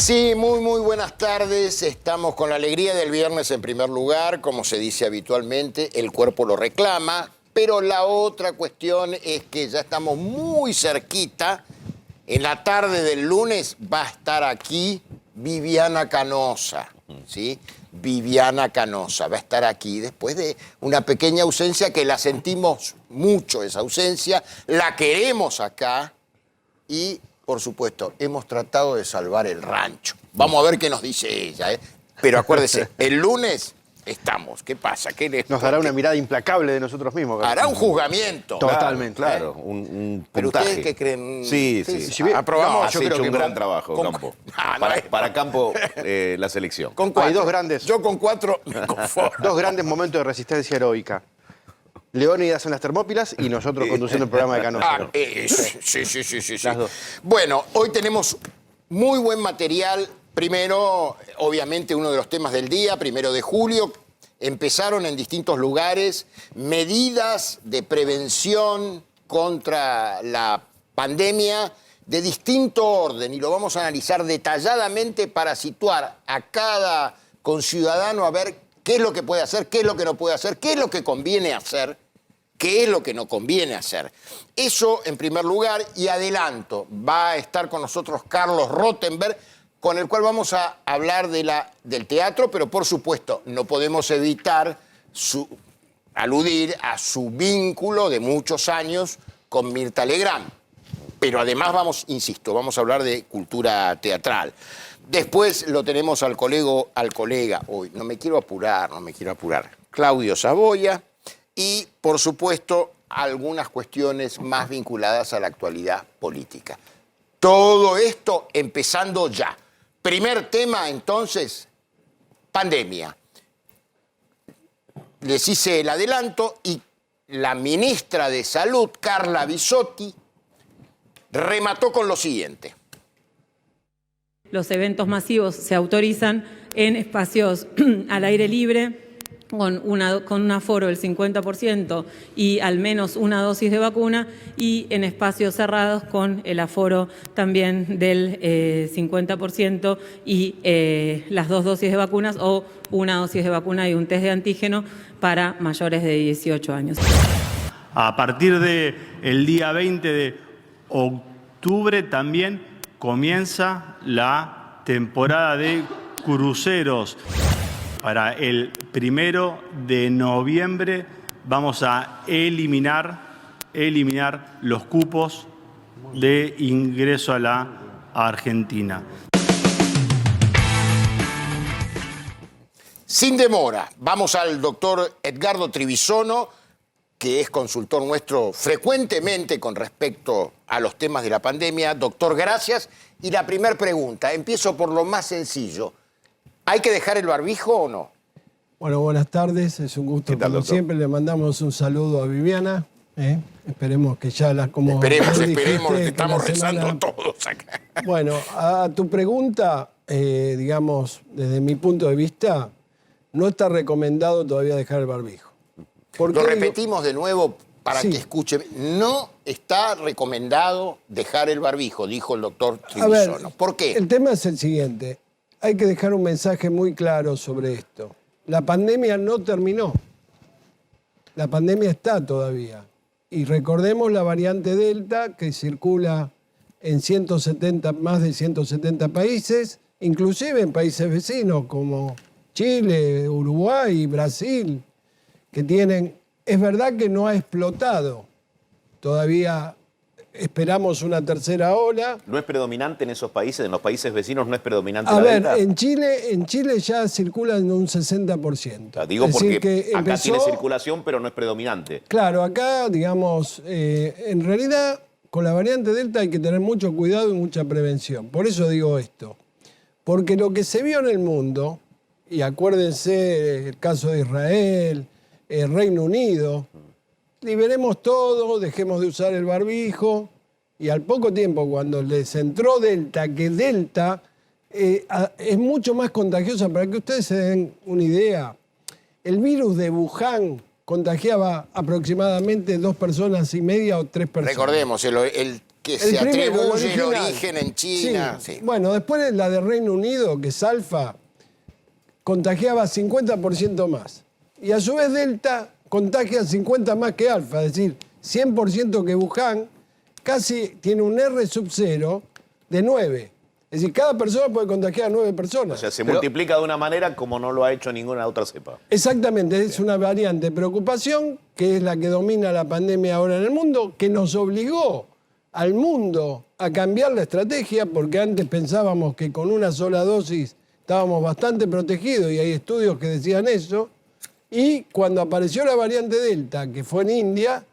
Sí, muy buenas tardes. Estamos con la alegría del viernes en primer lugar, como se dice habitualmente, el cuerpo lo reclama, pero la otra cuestión es que ya estamos muy cerquita. En la tarde del lunes va a estar aquí Viviana Canosa, ¿sí? Viviana Canosa va a estar aquí después de una pequeña ausencia que la sentimos mucho, esa ausencia, la queremos acá y, por supuesto, hemos tratado de salvar el rancho. Vamos a ver qué nos dice ella, ¿eh? Pero acuérdese, el lunes estamos. ¿Qué pasa? Nos dará una mirada implacable de nosotros mismos. Hará un juzgamiento. Totalmente. Claro, un ¿Pero puntaje. ustedes qué creen? Sí. ¿Aprobamos? Has hecho un gran trabajo, Campo. Para Campo, la selección. Con 4. Hay dos grandes. Yo con 4 me conformo. Dos grandes momentos de resistencia heroica. Leónidas en las Termópilas y nosotros conduciendo el programa de Canosa. Sí. Las dos. Bueno, hoy tenemos muy buen material. Primero, obviamente, uno de los temas del día, 1 de julio. Empezaron en distintos lugares medidas de prevención contra la pandemia de distinto orden y lo vamos a analizar detalladamente para situar a cada conciudadano a ver qué es lo que puede hacer, qué es lo que no puede hacer, qué es lo que conviene hacer, qué es lo que no conviene hacer. Eso en primer lugar, y adelanto, va a estar con nosotros Carlos Rottenberg, con el cual vamos a hablar del teatro, pero por supuesto no podemos evitar aludir a su vínculo de muchos años con Mirta Legrand. Pero además vamos a hablar de cultura teatral. Después lo tenemos al colega, hoy, no me quiero apurar, Claudio Saboya, y por supuesto algunas cuestiones más vinculadas a la actualidad política. Todo esto empezando ya. Primer tema, entonces, pandemia. Les hice el adelanto y la ministra de Salud, Carla Bisotti, remató con lo siguiente. Los eventos masivos se autorizan en espacios al aire libre, con un aforo del 50% y al menos una dosis de vacuna, y en espacios cerrados con el aforo también del 50% y las 2 dosis de vacunas o una dosis de vacuna y un test de antígeno para mayores de 18 años. A partir del día 20 de octubre también comienza la temporada de cruceros. Para el 1 de noviembre vamos a eliminar los cupos de ingreso a la Argentina. Sin demora, vamos al doctor Edgardo Trivisono, que es consultor nuestro frecuentemente con respecto a los temas de la pandemia. Doctor, gracias. Y la primera pregunta, empiezo por lo más sencillo. ¿Hay que dejar el barbijo o no? Bueno, buenas tardes. Es un gusto, como siempre. Le mandamos un saludo a Viviana. Esperemos que ya Esperemos, dijiste, estamos rezando todos acá. Bueno, a tu pregunta, digamos, desde mi punto de vista, no está recomendado todavía dejar el barbijo. Lo repetimos de nuevo para que escuche. No está recomendado dejar el barbijo, dijo el doctor Trivisono. ¿Por qué? El tema es el siguiente. Hay que dejar un mensaje muy claro sobre esto. La pandemia no terminó. La pandemia está todavía. Y recordemos la variante Delta que circula en más de 170 países, inclusive en países vecinos como Chile, Uruguay, Brasil, que tienen... Es verdad que no ha explotado. Todavía esperamos una tercera ola. ¿No es predominante en esos países, en los países vecinos, no es predominante la Delta? A ver, en Chile ya circula en un 60%. Digo porque que acá tiene circulación, pero no es predominante. Claro, acá, digamos, en realidad, con la variante Delta hay que tener mucho cuidado y mucha prevención. Por eso digo esto. Porque lo que se vio en el mundo, y acuérdense el caso de Israel, el Reino Unido, liberemos todo, dejemos de usar el barbijo, y al poco tiempo, cuando les entró Delta, que Delta es mucho más contagiosa, para que ustedes se den una idea, el virus de Wuhan contagiaba aproximadamente 2,5 personas o 3 personas. Recordemos, el que El se primero, el atribuye el original. origen en China. Sí. Sí. Bueno, después la de Reino Unido, que es alfa, contagiaba 50% más. Y a su vez Delta contagia 50 más que alfa, es decir, 100% que Wuhan, casi tiene un R sub 0 de 9. Es decir, cada persona puede contagiar a 9 personas. O sea, se multiplica de una manera como no lo ha hecho ninguna otra cepa. Exactamente, es una variante de preocupación, que es la que domina la pandemia ahora en el mundo, que nos obligó al mundo a cambiar la estrategia, porque antes pensábamos que con una sola dosis estábamos bastante protegidos, y hay estudios que decían eso, y cuando apareció la variante Delta, que fue en India,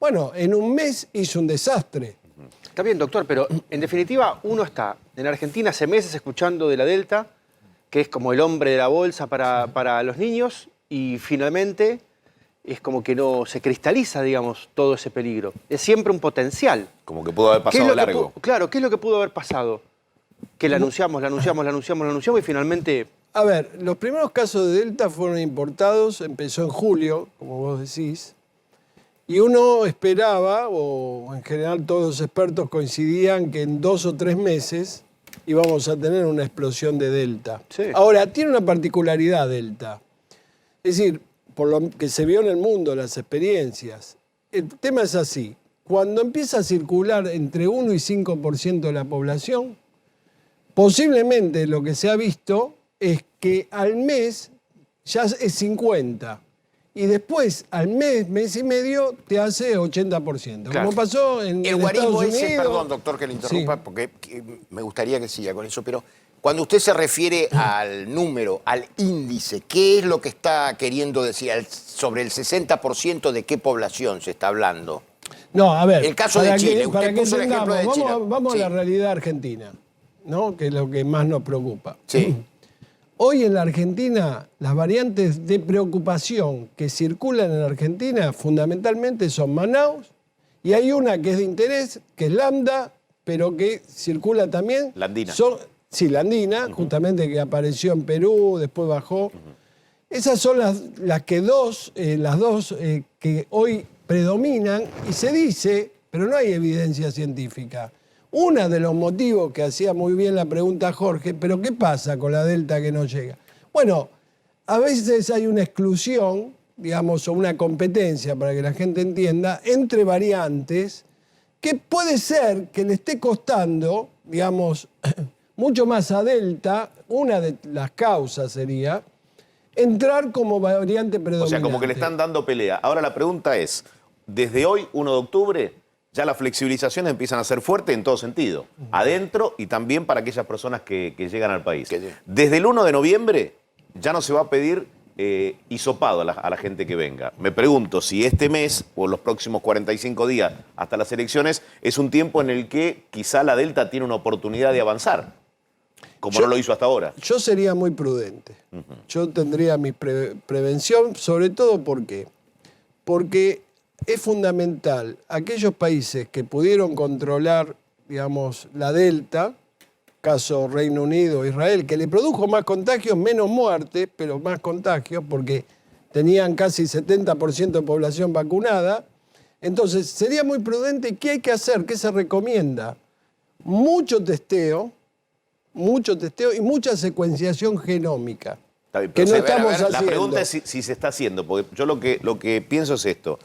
bueno, en un mes hizo un desastre. Está bien, doctor, pero en definitiva uno está en Argentina hace meses escuchando de la Delta, que es como el hombre de la bolsa para los niños, y finalmente es como que no se cristaliza, digamos, todo ese peligro. Es siempre un potencial. Como que pudo haber ¿Qué es pasado lo que largo. claro, ¿qué es lo que pudo haber pasado? Que la anunciamos y finalmente... A ver, los primeros casos de Delta fueron importados, empezó en julio, como vos decís, y uno esperaba, o en general todos los expertos coincidían, que en 2 o 3 meses íbamos a tener una explosión de Delta. Sí. Ahora, tiene una particularidad Delta. Es decir, por lo que se vio en el mundo, las experiencias, el tema es así. Cuando empieza a circular entre 1 y 5% de la población, posiblemente lo que se ha visto es que al mes ya es 50%. Y después, al mes y medio, te hace 80%. Claro. Como pasó en El Estados guarismo Unidos. ese, perdón, doctor, que le interrumpa, Sí. porque me gustaría que siga con eso, pero cuando usted se refiere al número, al índice, ¿qué es lo que está queriendo decir? Sobre el 60% de qué población se está hablando. No, a ver. El caso de para Chile, que- usted para que puso el ejemplo de entendamos, Chile. Vamos Sí. a la realidad argentina, ¿no? Que es lo que más nos preocupa. Sí. Hoy en la Argentina, las variantes de preocupación que circulan en la Argentina fundamentalmente son Manaus, y hay una que es de interés, que es Lambda, pero que circula también. La andina. Sí, la andina, justamente que apareció en Perú, después bajó. Esas son las dos que hoy predominan, y se dice, pero no hay evidencia científica. Uno de los motivos que hacía muy bien la pregunta Jorge, pero ¿qué pasa con la Delta que no llega? Bueno, a veces hay una exclusión, digamos, o una competencia, para que la gente entienda, entre variantes que puede ser que le esté costando, digamos, mucho más a Delta, una de las causas sería, entrar como variante predominante. O sea, como que le están dando pelea. Ahora la pregunta es, desde hoy, 1 de octubre, ya las flexibilizaciones empiezan a ser fuertes en todo sentido. Adentro y también para aquellas personas que llegan al país. Desde el 1 de noviembre ya no se va a pedir hisopado a la gente que venga. Me pregunto si este mes o los próximos 45 días hasta las elecciones es un tiempo en el que quizá la Delta tiene una oportunidad de avanzar, como no lo hizo hasta ahora. Yo sería muy prudente. Yo tendría mi prevención, sobre todo porque es fundamental aquellos países que pudieron controlar, digamos, la Delta, caso Reino Unido, Israel, que le produjo más contagios, menos muertes, pero más contagios, porque tenían casi 70% de población vacunada. Entonces, sería muy prudente. ¿Qué hay que hacer? ¿Qué se recomienda? Mucho testeo y mucha secuenciación genómica. Está bien, Que pero no estamos la haciendo. pregunta es si se está haciendo, porque yo lo que pienso es esto.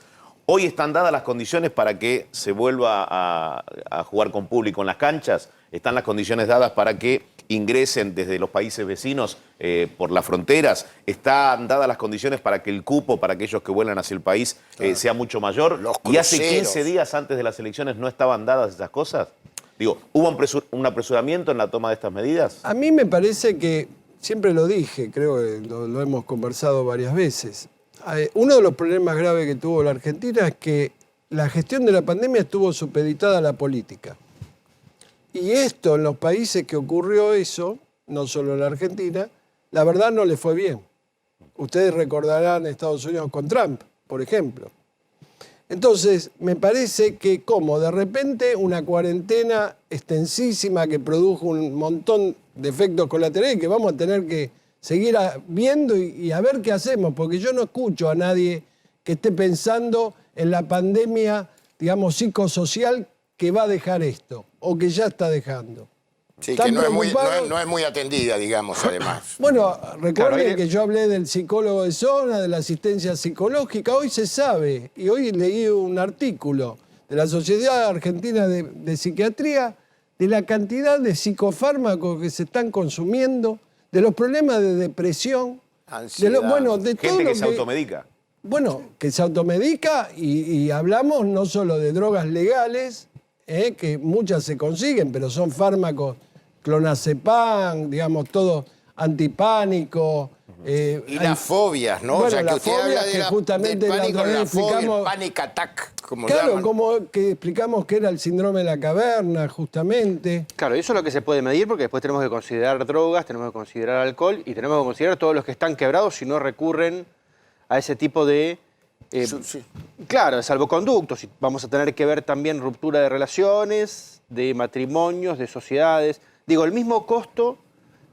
Hoy están dadas las condiciones para que se vuelva a jugar con público en las canchas. Están las condiciones dadas para que ingresen desde los países vecinos por las fronteras. Están dadas las condiciones para que el cupo para aquellos que vuelan hacia el país sea mucho mayor. Los Y hace cruceros. 15 días antes de las elecciones no estaban dadas esas cosas. Digo, ¿hubo un apresuramiento en la toma de estas medidas? A mí me parece que, siempre lo dije, creo que lo hemos conversado varias veces, uno de los problemas graves que tuvo la Argentina es que la gestión de la pandemia estuvo supeditada a la política. Y esto, en los países que ocurrió eso, no solo en la Argentina, la verdad no le fue bien. Ustedes recordarán Estados Unidos con Trump, por ejemplo. Entonces, me parece que como de repente una cuarentena extensísima que produjo un montón de efectos colaterales que vamos a tener que seguir viendo y a ver qué hacemos, porque yo no escucho a nadie que esté pensando en la pandemia, digamos, psicosocial que va a dejar esto, o que ya está dejando. Sí, ¿Están que no preocupados? es muy atendida, digamos, además. Bueno, recuerden Claro, que yo hablé del psicólogo de zona, de la asistencia psicológica. Hoy se sabe, y hoy leí un artículo de la Sociedad Argentina de Psiquiatría, de la cantidad de psicofármacos que se están consumiendo, de los problemas de depresión, Ansiedad. de todo Gente lo que se automedica. Bueno, que se automedica y hablamos no solo de drogas legales, que muchas se consiguen, pero son fármacos, clonazepam, digamos, todo antipánico. Y las fobias, ¿no? Bueno, o sea, que las usted fobias habla de que la, justamente del la pánico, otra vez la fobia, el explicamos. panic attack, como Claro, llaman. como que explicamos que era el síndrome de la caverna, justamente. Claro, eso es lo que se puede medir porque después tenemos que considerar drogas, tenemos que considerar alcohol y tenemos que considerar todos los que están quebrados si no recurren a ese tipo de... Sí. Claro, de salvoconductos. Y vamos a tener que ver también ruptura de relaciones, de matrimonios, de sociedades. Digo, el mismo costo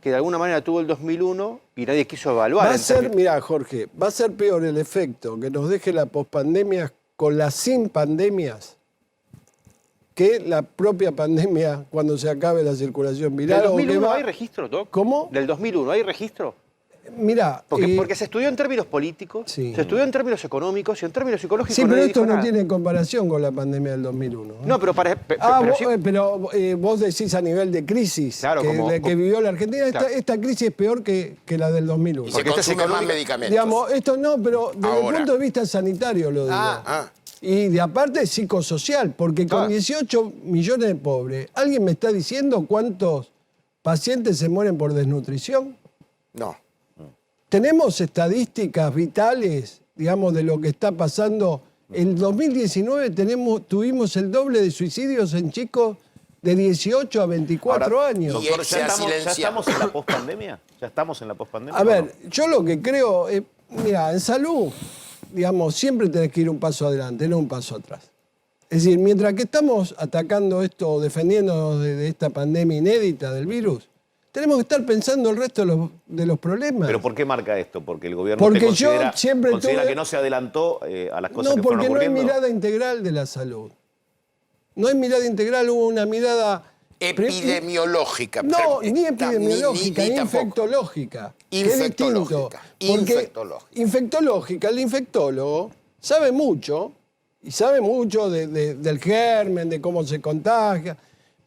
que de alguna manera tuvo el 2001 y nadie quiso evaluar. Va a en ser, términos- mira, Jorge, va a ser peor el efecto que nos deje la pospandemia con las sin pandemias que la propia pandemia cuando se acabe la circulación ¿Del viral. o que 2001 va- hay registro, Doc? ¿Cómo? ¿Del 2001 hay registro? Mira, Porque se estudió en términos políticos, Sí. se estudió en términos económicos y en términos psicológicos sí, pero nadie esto dijo no nada. tiene comparación con la pandemia del 2001. No, pero para... Vos decís a nivel de crisis Claro, que vivió la Argentina. Claro. Esta crisis es peor que la del 2001. Y se Porque esta es consumen más económica. medicamentos. Digamos, esto no, pero desde Ahora. el punto de vista sanitario lo digo. Ah. Y de aparte psicosocial, porque con Claro. 18 millones de pobres, ¿alguien me está diciendo cuántos pacientes se mueren por desnutrición? No. Tenemos estadísticas vitales, digamos, de lo que está pasando. En 2019 tuvimos el doble de suicidios en chicos de 18 a 24 Ahora, años. Y Doctor, se ¿ya ha estamos silenciado. en la pospandemia? ¿Ya estamos en la pospandemia? A o ver, no? yo lo que creo, mira, en salud, digamos, siempre tenés que ir un paso adelante, no un paso atrás. Es decir, mientras que estamos atacando esto, defendiéndonos de esta pandemia inédita del virus, tenemos que estar pensando el resto de los problemas. ¿Pero por qué marca esto? Porque el gobierno Porque usted yo considera, siempre considera tuve- que no se adelantó a las cosas No, que fueron porque no hay ocurriendo. mirada integral de la salud. No hay mirada integral, hubo una mirada... Epidemiológica. No, pero- ni epidemiológica, ni tampoco. infectológica. que es distinto. Infectológica. Porque Infectológica. infectológica, el infectólogo sabe mucho, y sabe mucho del germen, de cómo se contagia,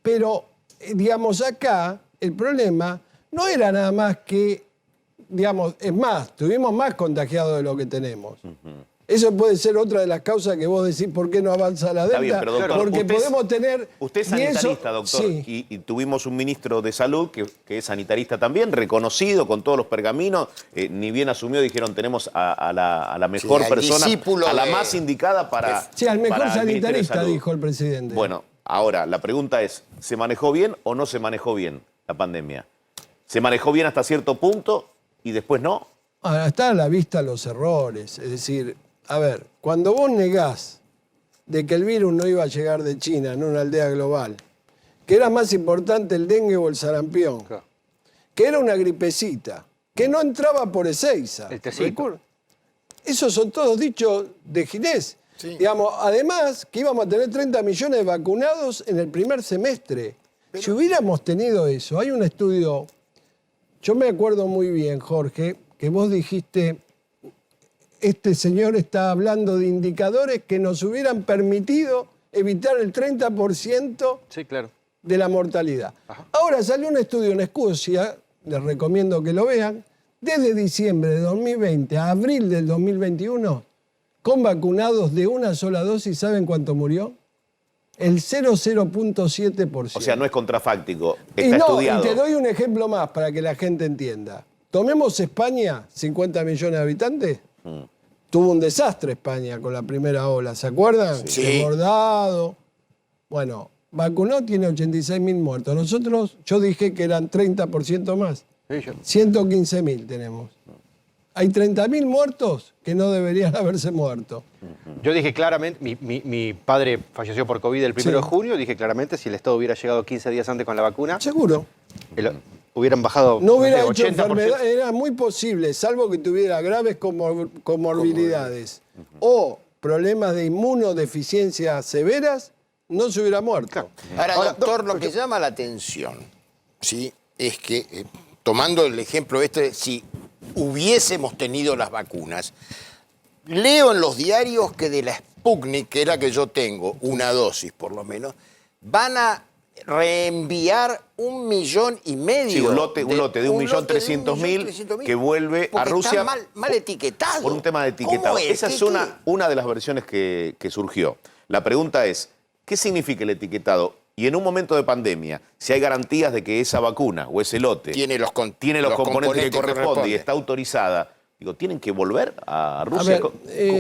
pero, digamos, acá el problema no era nada más que, digamos, es más, tuvimos más contagiados de lo que tenemos. Eso puede ser otra de las causas que vos decís por qué no avanza la Está delta, bien, pero doctor, porque usted es- podemos tener... Usted es y eso- sanitarista, doctor, Sí. y tuvimos un ministro de salud que es sanitarista también, reconocido con todos los pergaminos, ni bien asumió, dijeron tenemos a la mejor al persona, discípulo a la de- más indicada para Sí, al mejor para el Ministerio de sanitarista, Salud. dijo el presidente. Bueno, ahora la pregunta es, ¿se manejó bien o no se manejó bien la pandemia? ¿Se manejó bien hasta cierto punto y después no? Ahora, está a la vista los errores. Es decir, a ver, cuando vos negás de que el virus no iba a llegar de China en una aldea global, que era más importante el dengue o el sarampión, Claro. que era una gripecita, que no entraba por Ezeiza. El tecito. Esos son todos dichos de Ginés. Sí. Digamos, además que íbamos a tener 30 millones de vacunados en el primer semestre. Si hubiéramos tenido eso, hay un estudio, yo me acuerdo muy bien, Jorge, que vos dijiste, este señor está hablando de indicadores que nos hubieran permitido evitar el 30% Sí, claro. de la mortalidad. Ahora salió un estudio en Escocia, les recomiendo que lo vean, desde diciembre de 2020 a abril del 2021, con vacunados de una sola dosis, ¿saben cuánto murió? El 0,0.7%. O sea, no es contrafáctico, Y está no, estudiado. y te doy un ejemplo más para que la gente entienda. Tomemos España, 50 millones de habitantes. Tuvo un desastre España con la primera ola, ¿se acuerdan? Sí. Desbordado. Bueno, vacunó, tiene 86.000 muertos. Nosotros, yo dije que eran 30% más. Sí, yo- 115.000 tenemos. Hay 30.000 muertos que no deberían haberse muerto. Yo dije claramente, mi padre falleció por COVID el 1 de Sí. junio, dije claramente, si el Estado hubiera llegado 15 días antes con la vacuna, Seguro. hubieran bajado No hubiera sé, hecho 80%. enfermedad, era muy posible, salvo que tuviera graves comorbilidades o problemas de inmunodeficiencias severas, no se hubiera muerto. Ahora, doctor, lo que llama la atención, ¿sí?, es que, tomando el ejemplo si hubiésemos tenido las vacunas, leo en los diarios que de la Sputnik, que era que yo tengo, una dosis por lo menos, van a reenviar 1,5 millones. Sí, un lote de 1.300.000 que vuelve a Rusia. Está mal etiquetado. Por un tema de etiquetado. ¿Cómo es? Esa es una de las versiones que surgió. La pregunta es, ¿qué significa el etiquetado? Y en un momento de pandemia, si hay garantías de que esa vacuna o ese lote tiene los componentes que corresponden y está autorizada, digo, ¿tienen que volver a Rusia?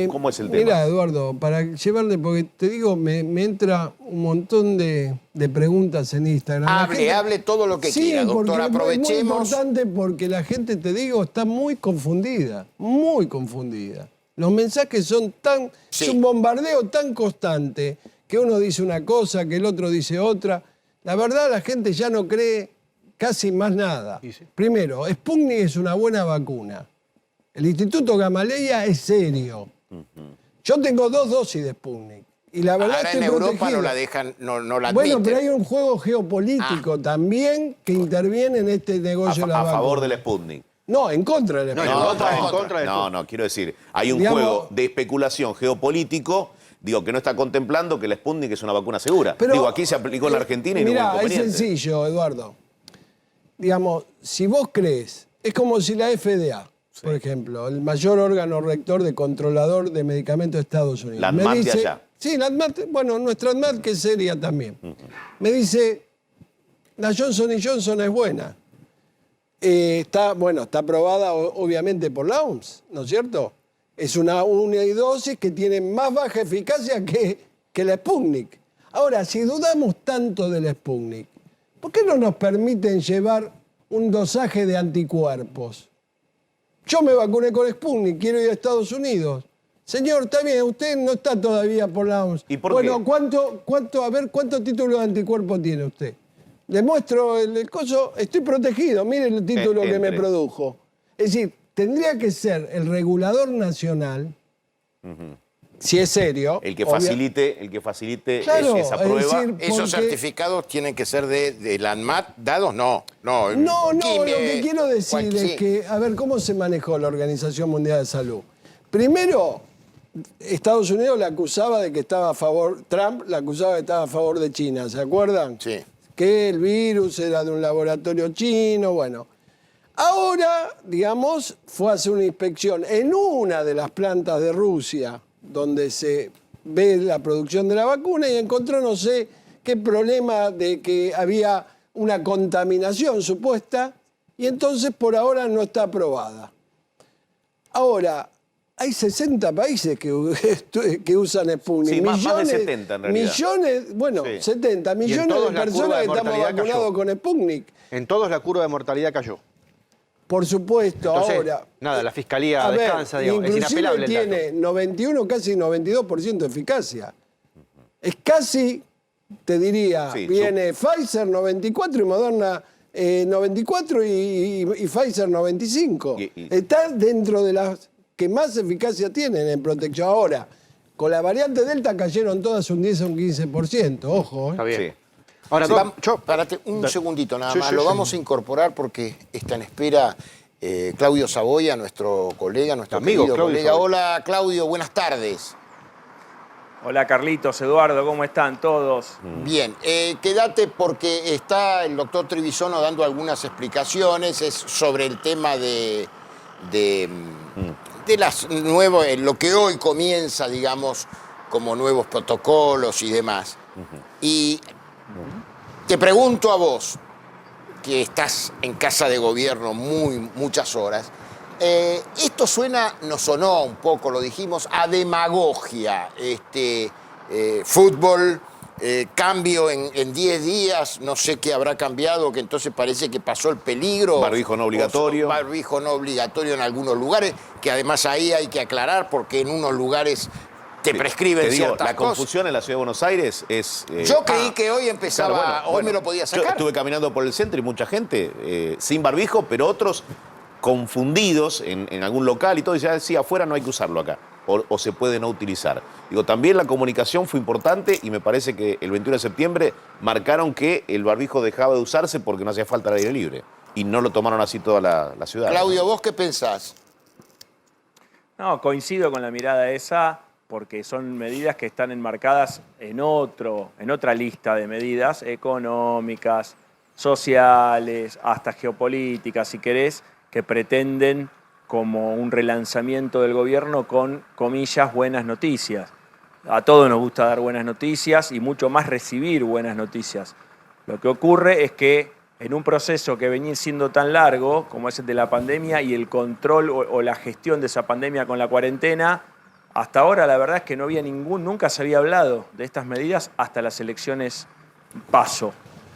¿Cómo es el tema? Mira, Eduardo, para llevarle, porque te digo, me entra un montón de preguntas en Instagram. Hable todo lo que quiera, doctor, aprovechemos. Es muy importante porque la gente, te digo, está muy confundida, muy confundida. Los mensajes son es un bombardeo tan constante que uno dice una cosa, que el otro dice otra. La verdad, la gente ya no cree casi más nada. Primero, Sputnik es una buena vacuna. El Instituto Gamaleya es serio. Yo tengo 2 dosis de Sputnik. Y la verdad ahora estoy en Europa protegido. no la dejan, no la admiten. Bueno, pero hay un juego geopolítico también que interviene en este negocio de la vacuna. A favor del Sputnik. No, en contra del Sputnik. No, quiero decir, hay un Digamos, juego de especulación geopolítico, digo, que no está contemplando que el Sputnik es una vacuna segura. Pero, digo, aquí se aplicó en la Argentina y no hubo mirá, es inconveniente. sencillo, Eduardo. Digamos, si vos crees, es como si la FDA, por ejemplo, el mayor órgano rector de controlador de medicamentos de Estados Unidos. La ANMAT de allá. Sí, la ANMAT, bueno, nuestra ANMAT que es seria también. Me dice, la Johnson & Johnson es buena. Está aprobada obviamente por la OMS, ¿no es cierto? Es una dosis que tiene más baja eficacia que la Sputnik. Ahora, si dudamos tanto del Sputnik, ¿por qué no nos permiten llevar un dosaje de anticuerpos? Yo me vacuné con Sputnik, quiero ir a Estados Unidos. Señor, está bien, usted no está todavía por la OMS. ¿Y por bueno, qué? ¿cuántos títulos de anticuerpos tiene usted? Le muestro el coso, estoy protegido, mire el título que me produjo. Es decir, tendría que ser el regulador nacional, si es serio. El que facilite Claro, esa prueba. es decir, ¿Esos certificados tienen que ser de la ANMAT dados? No. No, lo que quiero decir es que, a ver, ¿cómo se manejó la Organización Mundial de Salud? Primero, Estados Unidos la acusaba de que estaba a favor, Trump la acusaba de que estaba a favor de China, ¿se acuerdan? Sí. Que el virus era de un laboratorio chino, bueno. Ahora, digamos, fue a hacer una inspección en una de las plantas de Rusia, donde se ve la producción de la vacuna, y encontró no sé qué problema de que había una contaminación supuesta, y entonces por ahora no está aprobada. Ahora, hay 60 países que usan Sputnik. Sí, más de 70 en realidad. 70 millones de personas que estamos vacunados con Sputnik. En todos la curva de mortalidad cayó. Por supuesto, Entonces, ahora... nada, la Fiscalía descansa, digamos, es inapelable el dato. Tiene 91, casi 92% de eficacia. Es casi, te diría, viene Pfizer 94 y Moderna 94 y Pfizer 95. Está dentro de las que más eficacia tienen en protección. Ahora, con la variante Delta cayeron todas un 10 o un 15%, ojo. Está bien. Sí. Ahora, Párate un segundito nada más. Lo vamos a incorporar porque está en espera Claudio Saboya, nuestro colega, nuestro amigo querido Claudio colega. Saboya. Hola, Claudio, buenas tardes. Hola Carlitos, Eduardo, ¿cómo están todos? Bien, quédate porque está el doctor Trevisono dando algunas explicaciones. Es sobre el tema de las nuevos, lo que hoy comienza, digamos, como nuevos protocolos y demás. Y te pregunto a vos, que estás en casa de gobierno muchas horas, esto nos sonó un poco, lo dijimos, a demagogia. Fútbol, cambio en 10 días, no sé qué habrá cambiado, que entonces parece que pasó el peligro. Barbijo no obligatorio. Barbijo no obligatorio en algunos lugares, que además ahí hay que aclarar porque en unos lugares te prescriben ciertas la cosas. confusión en la ciudad de Buenos Aires es... Yo creí que hoy empezaba, claro, hoy me lo podía sacar. Yo estuve caminando por el centro y mucha gente sin barbijo, pero otros confundidos en algún local y todo, y decía, sí, afuera no hay que usarlo acá. o se puede no utilizar. Digo, también la comunicación fue importante y me parece que el 21 de septiembre marcaron que el barbijo dejaba de usarse porque no hacía falta el aire libre. Y no lo tomaron así toda la ciudad. Claudio, ¿vos qué pensás? No, coincido con la mirada esa, porque son medidas que están enmarcadas en otra lista de medidas económicas, sociales, hasta geopolíticas, si querés, que pretenden como un relanzamiento del gobierno con, comillas, buenas noticias. A todos nos gusta dar buenas noticias y mucho más recibir buenas noticias. Lo que ocurre es que en un proceso que venía siendo tan largo como es el de la pandemia y el control o la gestión de esa pandemia con la cuarentena, hasta ahora la verdad es que no había nunca se había hablado de estas medidas hasta las elecciones PASO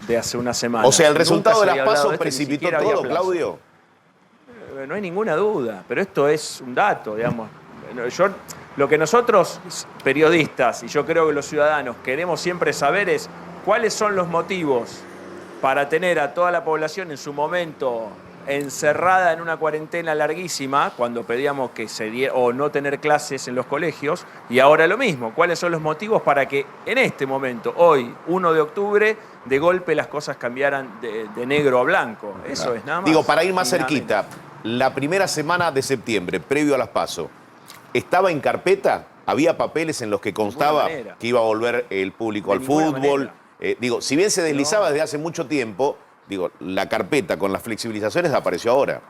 de hace una semana. O sea, el resultado de Nunca se las había hablado PASO de esto, ni precipitó siquiera había todo, plazo. Claudio. No hay ninguna duda, pero esto es un dato, digamos. Lo que nosotros, periodistas, y yo creo que los ciudadanos, queremos siempre saber es cuáles son los motivos para tener a toda la población en su momento encerrada en una cuarentena larguísima, cuando pedíamos que se diera, o no tener clases en los colegios, y ahora lo mismo, cuáles son los motivos para que en este momento, hoy, 1 de octubre, de golpe las cosas cambiaran de negro a blanco. Eso es nada más. Digo, para ir más Y nada cerquita, la primera semana de septiembre, previo a las PASO, ¿estaba en carpeta? ¿Había papeles en los que constaba manera. que iba a volver el público De al ninguna fútbol? manera. Digo, si bien se deslizaba desde hace mucho tiempo, digo, la carpeta con las flexibilizaciones apareció ahora.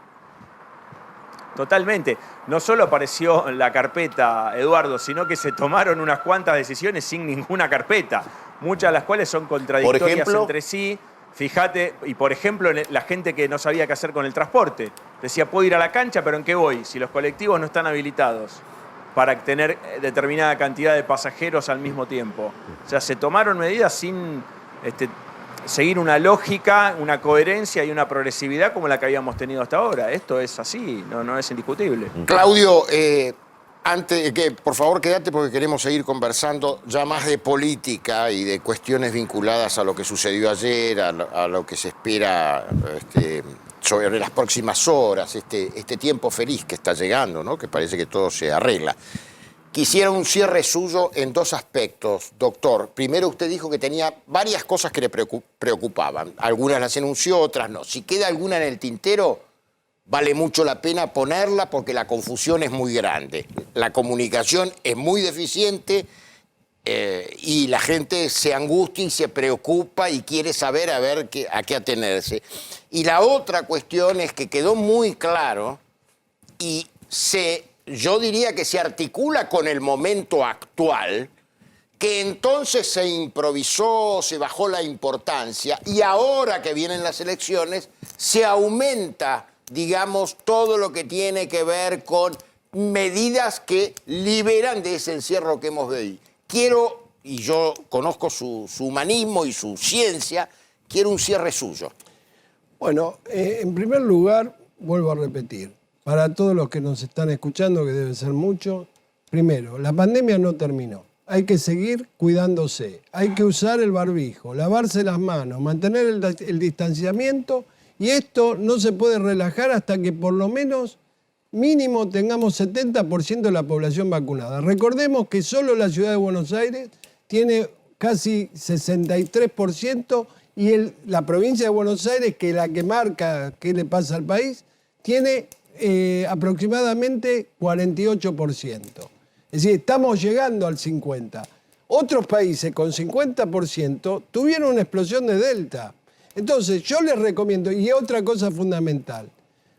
Totalmente. No solo apareció la carpeta, Eduardo, sino que se tomaron unas cuantas decisiones sin ninguna carpeta, muchas de las cuales son contradictorias Por ejemplo, entre sí. Fíjate, y por ejemplo, la gente que no sabía qué hacer con el transporte. Decía, puedo ir a la cancha, pero ¿en qué voy? Si los colectivos no están habilitados para tener determinada cantidad de pasajeros al mismo tiempo. O sea, se tomaron medidas sin seguir una lógica, una coherencia y una progresividad como la que habíamos tenido hasta ahora. Esto es así, no es indiscutible. Claudio, antes que por favor quédate porque queremos seguir conversando ya más de política y de cuestiones vinculadas a lo que sucedió ayer, a lo que se espera sobre las próximas horas, este tiempo feliz que está llegando, ¿no? Que parece que todo se arregla. Quisiera un cierre suyo en dos aspectos, doctor. Primero, usted dijo que tenía varias cosas que le preocupaban. Algunas las enunció, otras no. Si queda alguna en el tintero, vale mucho la pena ponerla porque la confusión es muy grande. La comunicación es muy deficiente y la gente se angustia y se preocupa y quiere saber a qué atenerse. Y la otra cuestión es que quedó muy claro y yo diría que se articula con el momento actual, que entonces se improvisó, se bajó la importancia y ahora que vienen las elecciones se aumenta, digamos, todo lo que tiene que ver con medidas que liberan de ese encierro que hemos vivido. Quiero, y yo conozco su humanismo y su ciencia, quiero un cierre suyo. Bueno, en primer lugar, vuelvo a repetir, para todos los que nos están escuchando, que debe ser mucho, primero, la pandemia no terminó. Hay que seguir cuidándose, hay que usar el barbijo, lavarse las manos, mantener el distanciamiento y esto no se puede relajar hasta que por lo menos mínimo tengamos 70% de la población vacunada. Recordemos que solo la ciudad de Buenos Aires tiene casi 63% y la provincia de Buenos Aires, que es la que marca qué le pasa al país, tiene aproximadamente 48%. Es decir, estamos llegando al 50%. Otros países con 50% tuvieron una explosión de Delta. Entonces, yo les recomiendo, y otra cosa fundamental,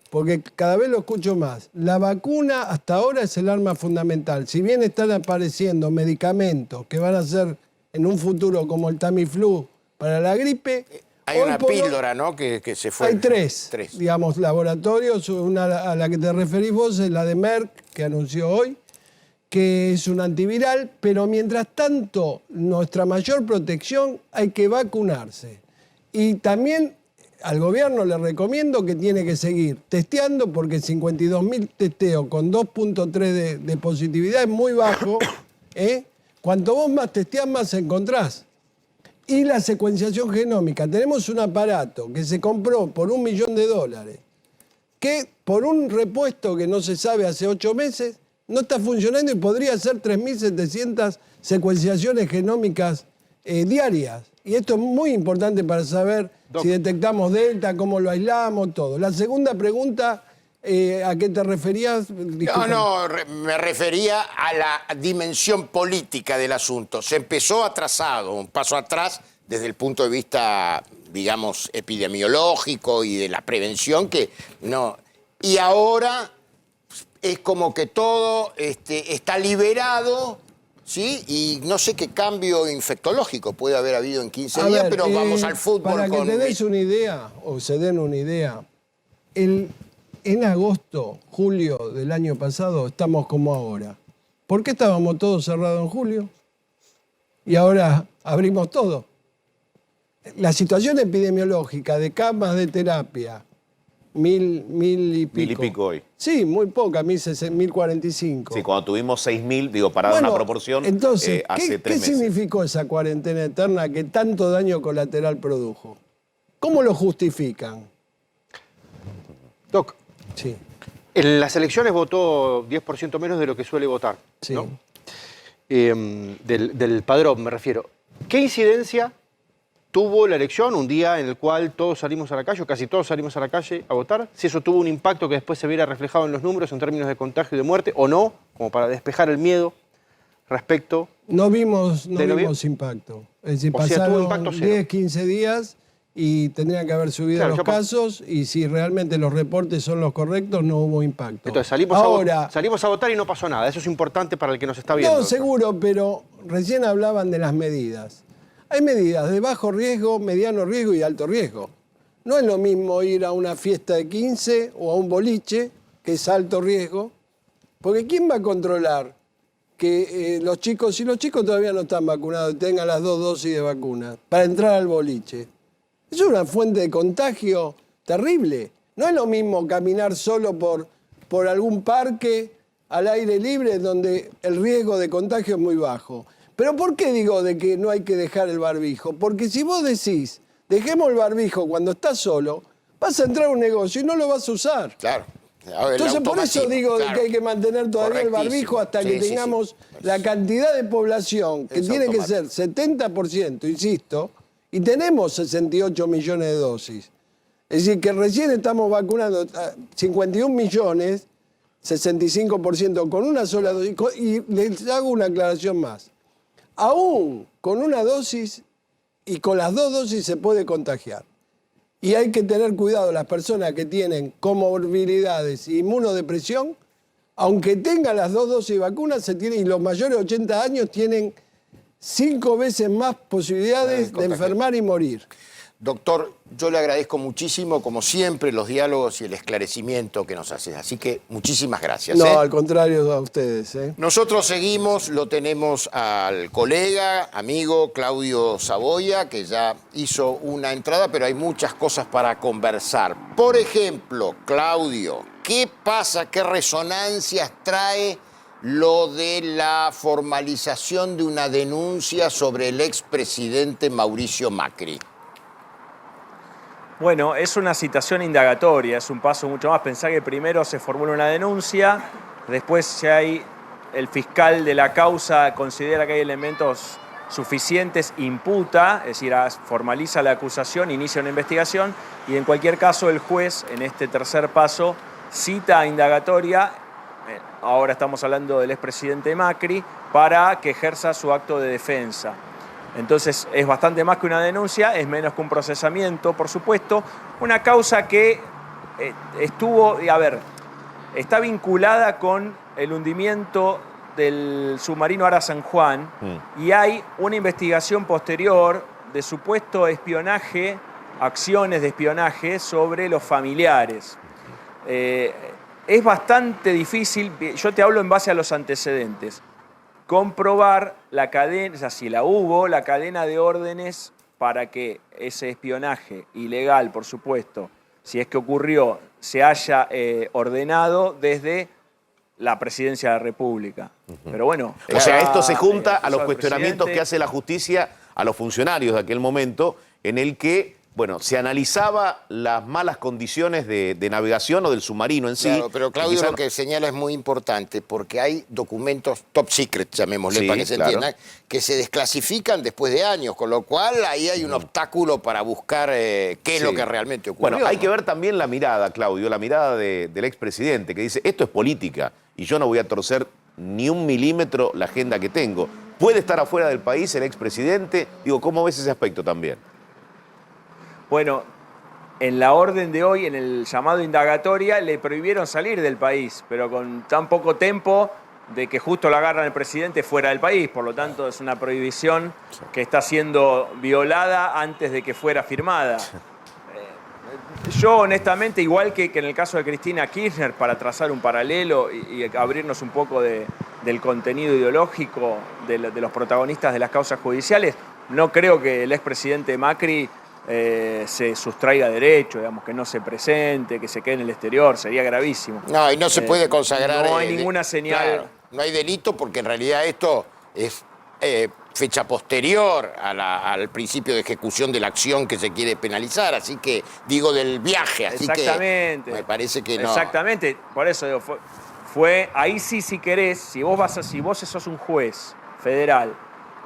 porque cada vez lo escucho más, la vacuna hasta ahora es el arma fundamental. Si bien están apareciendo medicamentos que van a ser en un futuro como el Tamiflu para la gripe, Hay una píldora, ¿no? Que se fue. Hay tres, digamos, laboratorios. Una a la que te referís vos es la de Merck, que anunció hoy, que es un antiviral, pero mientras tanto, nuestra mayor protección hay que vacunarse. Y también al gobierno le recomiendo que tiene que seguir testeando, porque 52.000 testeos con 2.3 de positividad es muy bajo. Cuanto vos más testeás, más encontrás. Y la secuenciación genómica. Tenemos un aparato que se compró por $1 millón, que por un repuesto que no se sabe hace 8 meses, No está funcionando y podría hacer 3.700 secuenciaciones genómicas diarias. Y esto es muy importante para saber si detectamos delta, cómo lo aislamos, todo. La segunda pregunta, ¿a qué te referías? Disculpa. Me refería a la dimensión política del asunto. Se empezó atrasado, un paso atrás desde el punto de vista, digamos, epidemiológico y de la prevención, que no. Y ahora es como que todo está liberado, ¿sí? Y no sé qué cambio infectológico puede haber habido en 15 días, pero vamos al fútbol. Para que te des una idea, o se den una idea, en agosto, julio del año pasado, estamos como ahora. ¿Por qué estábamos todos cerrados en julio? Y ahora abrimos todo. La situación epidemiológica de camas de terapia, mil y pico. 1000 y pico hoy. Sí, muy poca, 1045. Sí, cuando tuvimos 6000, digo, para dar una proporción, entonces, hace 3 ¿qué meses. significó esa cuarentena eterna que tanto daño colateral produjo? ¿Cómo lo justifican? Doc, Sí, en las elecciones votó 10% menos de lo que suele votar, sí. ¿no? Del padrón, me refiero. ¿Qué incidencia tuvo la elección, un día en el cual todos salimos a la calle, o casi todos salimos a la calle a votar? Si eso tuvo un impacto que después se viera reflejado en los números en términos de contagio y de muerte, o no, como para despejar el miedo respecto... No vimos noviembre. impacto. Es decir, O sea, tuvo pasaron impacto cero. 10, 15 días y tendrían que haber subido Claro, los yo casos y si realmente los reportes son los correctos, no hubo impacto. Entonces salimos a votar y no pasó nada. Eso es importante para el que nos está viendo. No, doctor. seguro, pero recién hablaban de las medidas. Hay medidas de bajo riesgo, mediano riesgo y alto riesgo. No es lo mismo ir a una fiesta de 15 o a un boliche, que es alto riesgo, porque ¿quién va a controlar que los chicos, si los chicos todavía no están vacunados, tengan las 2 dosis de vacuna para entrar al boliche? Es una fuente de contagio terrible. No es lo mismo caminar solo por algún parque al aire libre donde el riesgo de contagio es muy bajo. Pero ¿por qué digo de que no hay que dejar el barbijo? Porque si vos decís, dejemos el barbijo cuando estás solo, vas a entrar a un negocio y no lo vas a usar. Claro. Entonces por eso digo claro, que hay que mantener todavía el barbijo hasta que tengamos la cantidad de población que Es tiene que automático. ser 70%, insisto, y tenemos 68 millones de dosis. Es decir, que recién estamos vacunando a 51 millones, 65% con una sola dosis. Y les hago una aclaración más. Aún con una dosis y con las 2 dosis se puede contagiar. Y hay que tener cuidado, las personas que tienen comorbilidades e inmunodepresión, aunque tengan las 2 dosis de vacuna, y los mayores de 80 años tienen 5 veces más posibilidades de enfermar y morir. Doctor, yo le agradezco muchísimo, como siempre, los diálogos y el esclarecimiento que nos haces. Así que muchísimas gracias. No, al contrario a ustedes. Nosotros seguimos, lo tenemos al colega, amigo Claudio Saboya, que ya hizo una entrada, pero hay muchas cosas para conversar. Por ejemplo, Claudio, ¿qué pasa, qué resonancias trae lo de la formalización de una denuncia sobre el expresidente Mauricio Macri? Bueno, es una citación indagatoria, es un paso mucho más. Pensá que primero se formula una denuncia, después si hay el fiscal de la causa considera que hay elementos suficientes, imputa, es decir, formaliza la acusación, inicia una investigación y en cualquier caso el juez, en este tercer paso, cita indagatoria, ahora estamos hablando del expresidente Macri, para que ejerza su acto de defensa. Entonces es bastante más que una denuncia, es menos que un procesamiento, por supuesto. Una causa que está vinculada con el hundimiento del submarino Ara San Juan y hay una investigación posterior de supuesto espionaje, acciones de espionaje sobre los familiares. Es bastante difícil, yo te hablo en base a los antecedentes, comprobar la cadena, o sea, si la hubo, la cadena de órdenes para que ese espionaje ilegal, por supuesto, si es que ocurrió, se haya ordenado desde la presidencia de la República. Pero bueno... O sea, esto se junta a los del cuestionamientos presidente. que hace la justicia a los funcionarios de aquel momento, en el que bueno, se analizaba las malas condiciones de navegación o del submarino en sí. Claro, pero Claudio Quizá lo que señala es muy importante porque hay documentos top secret, llamémosle, Sí, para que se claro. entienda, que se desclasifican después de años, con lo cual ahí hay un obstáculo para buscar qué es lo Sí. que realmente ocurrió. Bueno, hay ¿no? que ver también la mirada, Claudio, la mirada del expresidente, que dice, esto es política y yo no voy a torcer ni un milímetro la agenda que tengo. ¿Puede estar afuera del país el expresidente? Digo, ¿cómo ves ese aspecto también? Bueno, en la orden de hoy, en el llamado indagatoria, le prohibieron salir del país, pero con tan poco tiempo de que justo lo agarran el presidente fuera del país. Por lo tanto, es una prohibición que está siendo violada antes de que fuera firmada. Yo, honestamente, igual que en el caso de Cristina Kirchner, para trazar un paralelo y abrirnos un poco del contenido ideológico de los protagonistas de las causas judiciales, no creo que el expresidente Macri se sustraiga derecho, digamos, que no se presente, que se quede en el exterior, sería gravísimo. No, y no se puede consagrar... No hay ninguna señal. Claro, no hay delito porque en realidad esto es fecha posterior al principio de ejecución de la acción que se quiere penalizar, así que digo del viaje, así Exactamente. que me parece que no. Exactamente, por eso digo, fue ahí sí, si querés, si vos sos un juez federal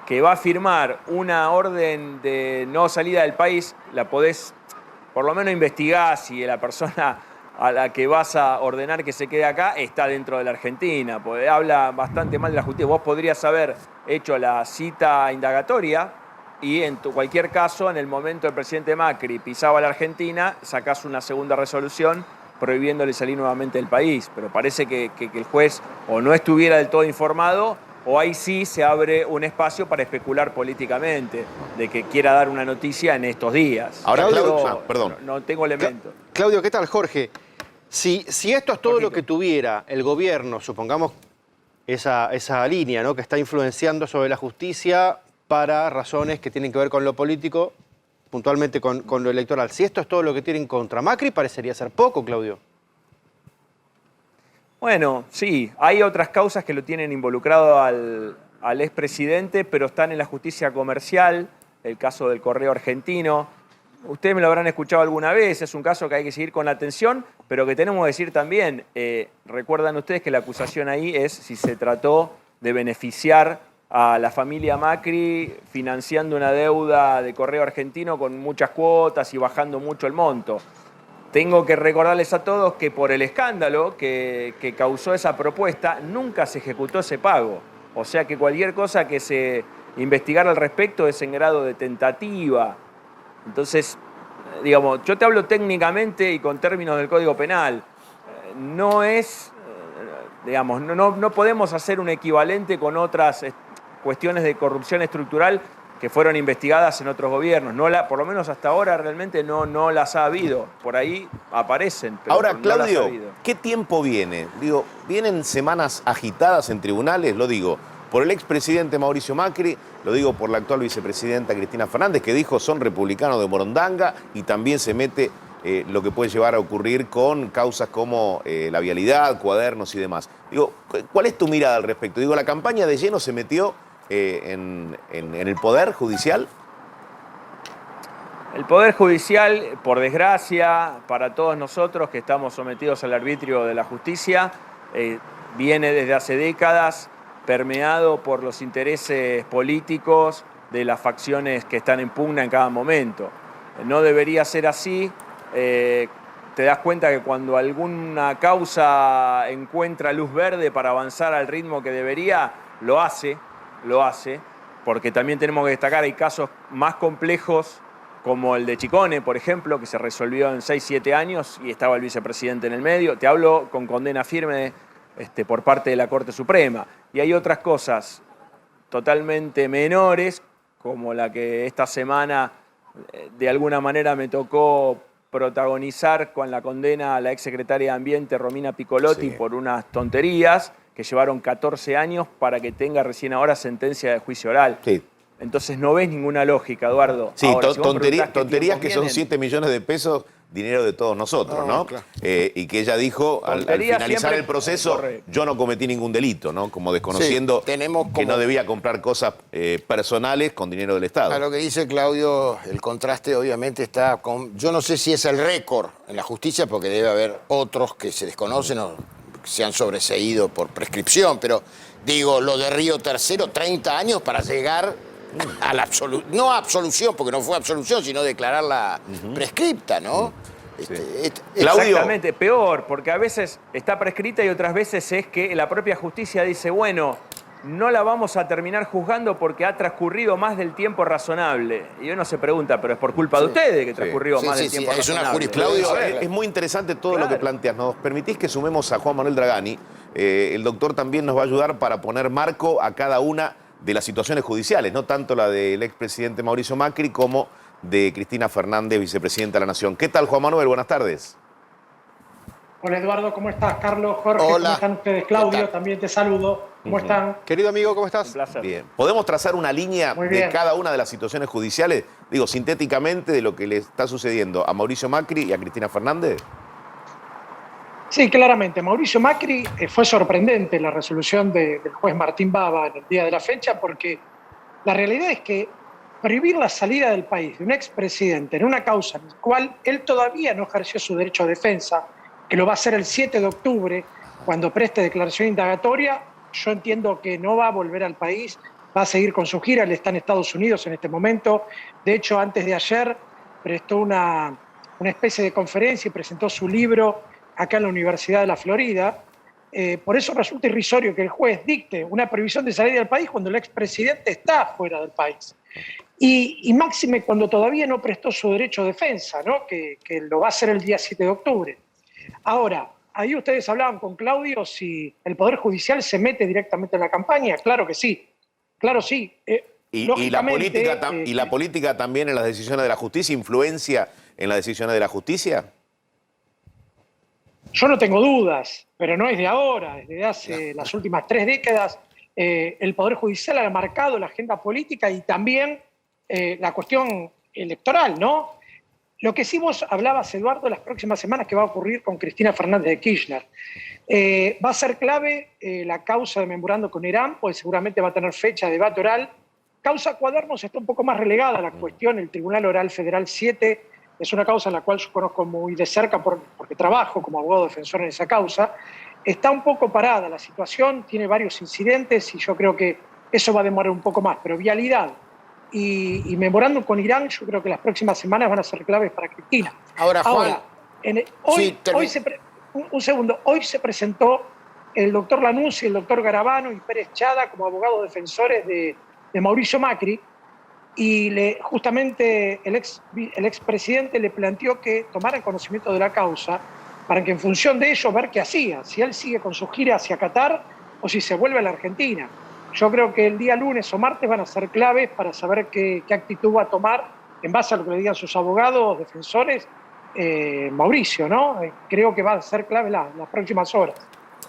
que va a firmar una orden de no salida del país, la podés por lo menos investigar si la persona a la que vas a ordenar que se quede acá está dentro de la Argentina, porque habla bastante mal de la justicia. Vos podrías haber hecho la cita indagatoria y en cualquier caso, en el momento el presidente Macri pisaba la Argentina, sacás una segunda resolución prohibiéndole salir nuevamente del país. Pero parece que el juez o no estuviera del todo informado, o ahí sí se abre un espacio para especular políticamente, de que quiera dar una noticia en estos días. Ahora, Yo Claudio, perdón. No tengo elementos. Claudio, ¿qué tal, Jorge? Si esto es todo lo que tuviera el gobierno, supongamos esa línea, ¿no?, que está influenciando sobre la justicia para razones que tienen que ver con lo político, puntualmente con lo electoral. Si esto es todo lo que tienen contra Macri, parecería ser poco, Claudio. Bueno, sí, hay otras causas que lo tienen involucrado al expresidente, pero están en la justicia comercial, el caso del Correo Argentino. Ustedes me lo habrán escuchado alguna vez, es un caso que hay que seguir con atención, pero que tenemos que decir también, recuerdan ustedes que la acusación ahí es si se trató de beneficiar a la familia Macri financiando una deuda de Correo Argentino con muchas cuotas y bajando mucho el monto. Tengo que recordarles a todos que por el escándalo que causó esa propuesta, nunca se ejecutó ese pago. O sea que cualquier cosa que se investigara al respecto es en grado de tentativa. Entonces, digamos, yo te hablo técnicamente y con términos del Código Penal. No es, digamos, no podemos hacer un equivalente con otras cuestiones de corrupción estructural que fueron investigadas en otros gobiernos. Por lo menos hasta ahora realmente no las ha habido. Por ahí aparecen, pero Ahora, no las ha Claudio, habido. ¿qué tiempo viene? Digo, ¿vienen semanas agitadas en tribunales? Lo digo por el expresidente Mauricio Macri, lo digo por la actual vicepresidenta Cristina Fernández, que dijo son republicanos de Morondanga, y también se mete lo que puede llevar a ocurrir con causas como la vialidad, cuadernos y demás. Digo, ¿cuál es tu mirada al respecto? Digo, ¿la campaña de lleno se metió en el Poder Judicial? El Poder Judicial, por desgracia, para todos nosotros que estamos sometidos al arbitrio de la justicia, viene desde hace décadas permeado por los intereses políticos de las facciones que están en pugna en cada momento. No debería ser así. Te das cuenta que cuando alguna causa encuentra luz verde para avanzar al ritmo que debería, lo hace, porque también tenemos que destacar, hay casos más complejos como el de Chicone, por ejemplo, que se resolvió en 6-7 años y estaba el vicepresidente en el medio. Te hablo con condena firme por parte de la Corte Suprema. Y hay otras cosas totalmente menores, como la que esta semana de alguna manera me tocó protagonizar con la condena a la exsecretaria de Ambiente, Romina Piccolotti, Sí. por unas tonterías que llevaron 14 años para que tenga recién ahora sentencia de juicio oral. Sí. Entonces no ves ninguna lógica, Eduardo. Sí, Ahora, si vos tonterías preguntás qué que son tiempos 7 millones de pesos dinero de todos nosotros, ¿no? Claro. Y que ella dijo, al Tontería finalizar siempre- el proceso, correcto. yo no cometí ningún delito, ¿no? Como desconociendo Sí, tenemos que como- no debía comprar cosas personales con dinero del Estado. A lo que dice Claudio, el contraste obviamente está con... Yo no sé si es el récord en la justicia, porque debe haber otros que se desconocen o que se han sobreseído por prescripción, pero digo, lo de Río Tercero, 30 años para llegar a la absolución, no a absolución, porque no fue absolución, sino declararla prescripta, ¿no? Claudio. Exactamente, peor, porque a veces está prescrita y otras veces es que la propia justicia dice, bueno, no la vamos a terminar juzgando porque ha transcurrido más del tiempo razonable. Y uno se pregunta, pero es por culpa de ustedes que transcurrió Sí, más sí, del sí, tiempo es una razonable. jurisprudencia. Claudio, A ver, es muy interesante todo lo que Claro. planteas. ¿Nos permitís que sumemos a Juan Manuel Dragani? El doctor también nos va a ayudar para poner marco a cada una de las situaciones judiciales, no tanto la del expresidente Mauricio Macri como de Cristina Fernández, vicepresidenta de la Nación. ¿Qué tal, Juan Manuel? Buenas tardes. Hola Eduardo, ¿cómo estás? Carlos, Jorge, Hola. ¿cómo están ustedes? ¿Qué Claudio, tal? también te saludo. ¿Cómo están? Querido amigo, ¿cómo estás? Un placer. Bien. ¿Podemos trazar una línea Muy de bien. cada una de las situaciones judiciales? Digo, sintéticamente, de lo que le está sucediendo a Mauricio Macri y a Cristina Fernández. Sí, claramente. Mauricio Macri fue sorprendente la resolución del juez Martín Baba en el día de la fecha, porque la realidad es que prohibir la salida del país de un expresidente en una causa en la cual él todavía no ejerció su derecho a defensa, que lo va a hacer el 7 de octubre, cuando preste declaración indagatoria, yo entiendo que no va a volver al país, va a seguir con su gira, él está en Estados Unidos en este momento. De hecho, antes de ayer prestó una especie de conferencia y presentó su libro acá en la Universidad de la Florida. Por eso resulta irrisorio que el juez dicte una prohibición de salida del país cuando el expresidente está fuera del país. Y máxime cuando todavía no prestó su derecho a defensa, ¿no? que lo va a hacer el día 7 de octubre. Ahora, ahí ustedes hablaban con Claudio si el Poder Judicial se mete directamente en la campaña. Claro que sí, claro sí. Y la Lógicamente, política también en las decisiones de la justicia, influencia en las decisiones de la justicia. Yo no tengo dudas, pero no es de ahora, desde hace las últimas 3 décadas el Poder Judicial ha marcado la agenda política y también la cuestión electoral, ¿no? Lo que sí vos hablabas, Eduardo, las próximas semanas que va a ocurrir con Cristina Fernández de Kirchner. Va a ser clave la causa de memorando con Irán, pues seguramente va a tener fecha de debate oral. Causa Cuadernos está un poco más relegada a la cuestión, el Tribunal Oral Federal 7 es una causa en la cual yo conozco muy de cerca porque trabajo como abogado defensor en esa causa. Está un poco parada la situación, tiene varios incidentes y yo creo que eso va a demorar un poco más, pero vialidad y memorándum con Irán, yo creo que las próximas semanas van a ser claves para Cristina. Ahora, Juan, hoy se presentó el doctor Lanús y el doctor Garabano y Pérez Chada como abogados defensores de Mauricio Macri, y justamente el expresidente le planteó que tomaran conocimiento de la causa para que en función de ello ver qué hacía, si él sigue con su gira hacia Qatar o si se vuelve a la Argentina. Yo creo que el día lunes o martes van a ser claves para saber qué actitud va a tomar en base a lo que le digan sus abogados defensores Mauricio, ¿no? Creo que va a ser clave las próximas horas.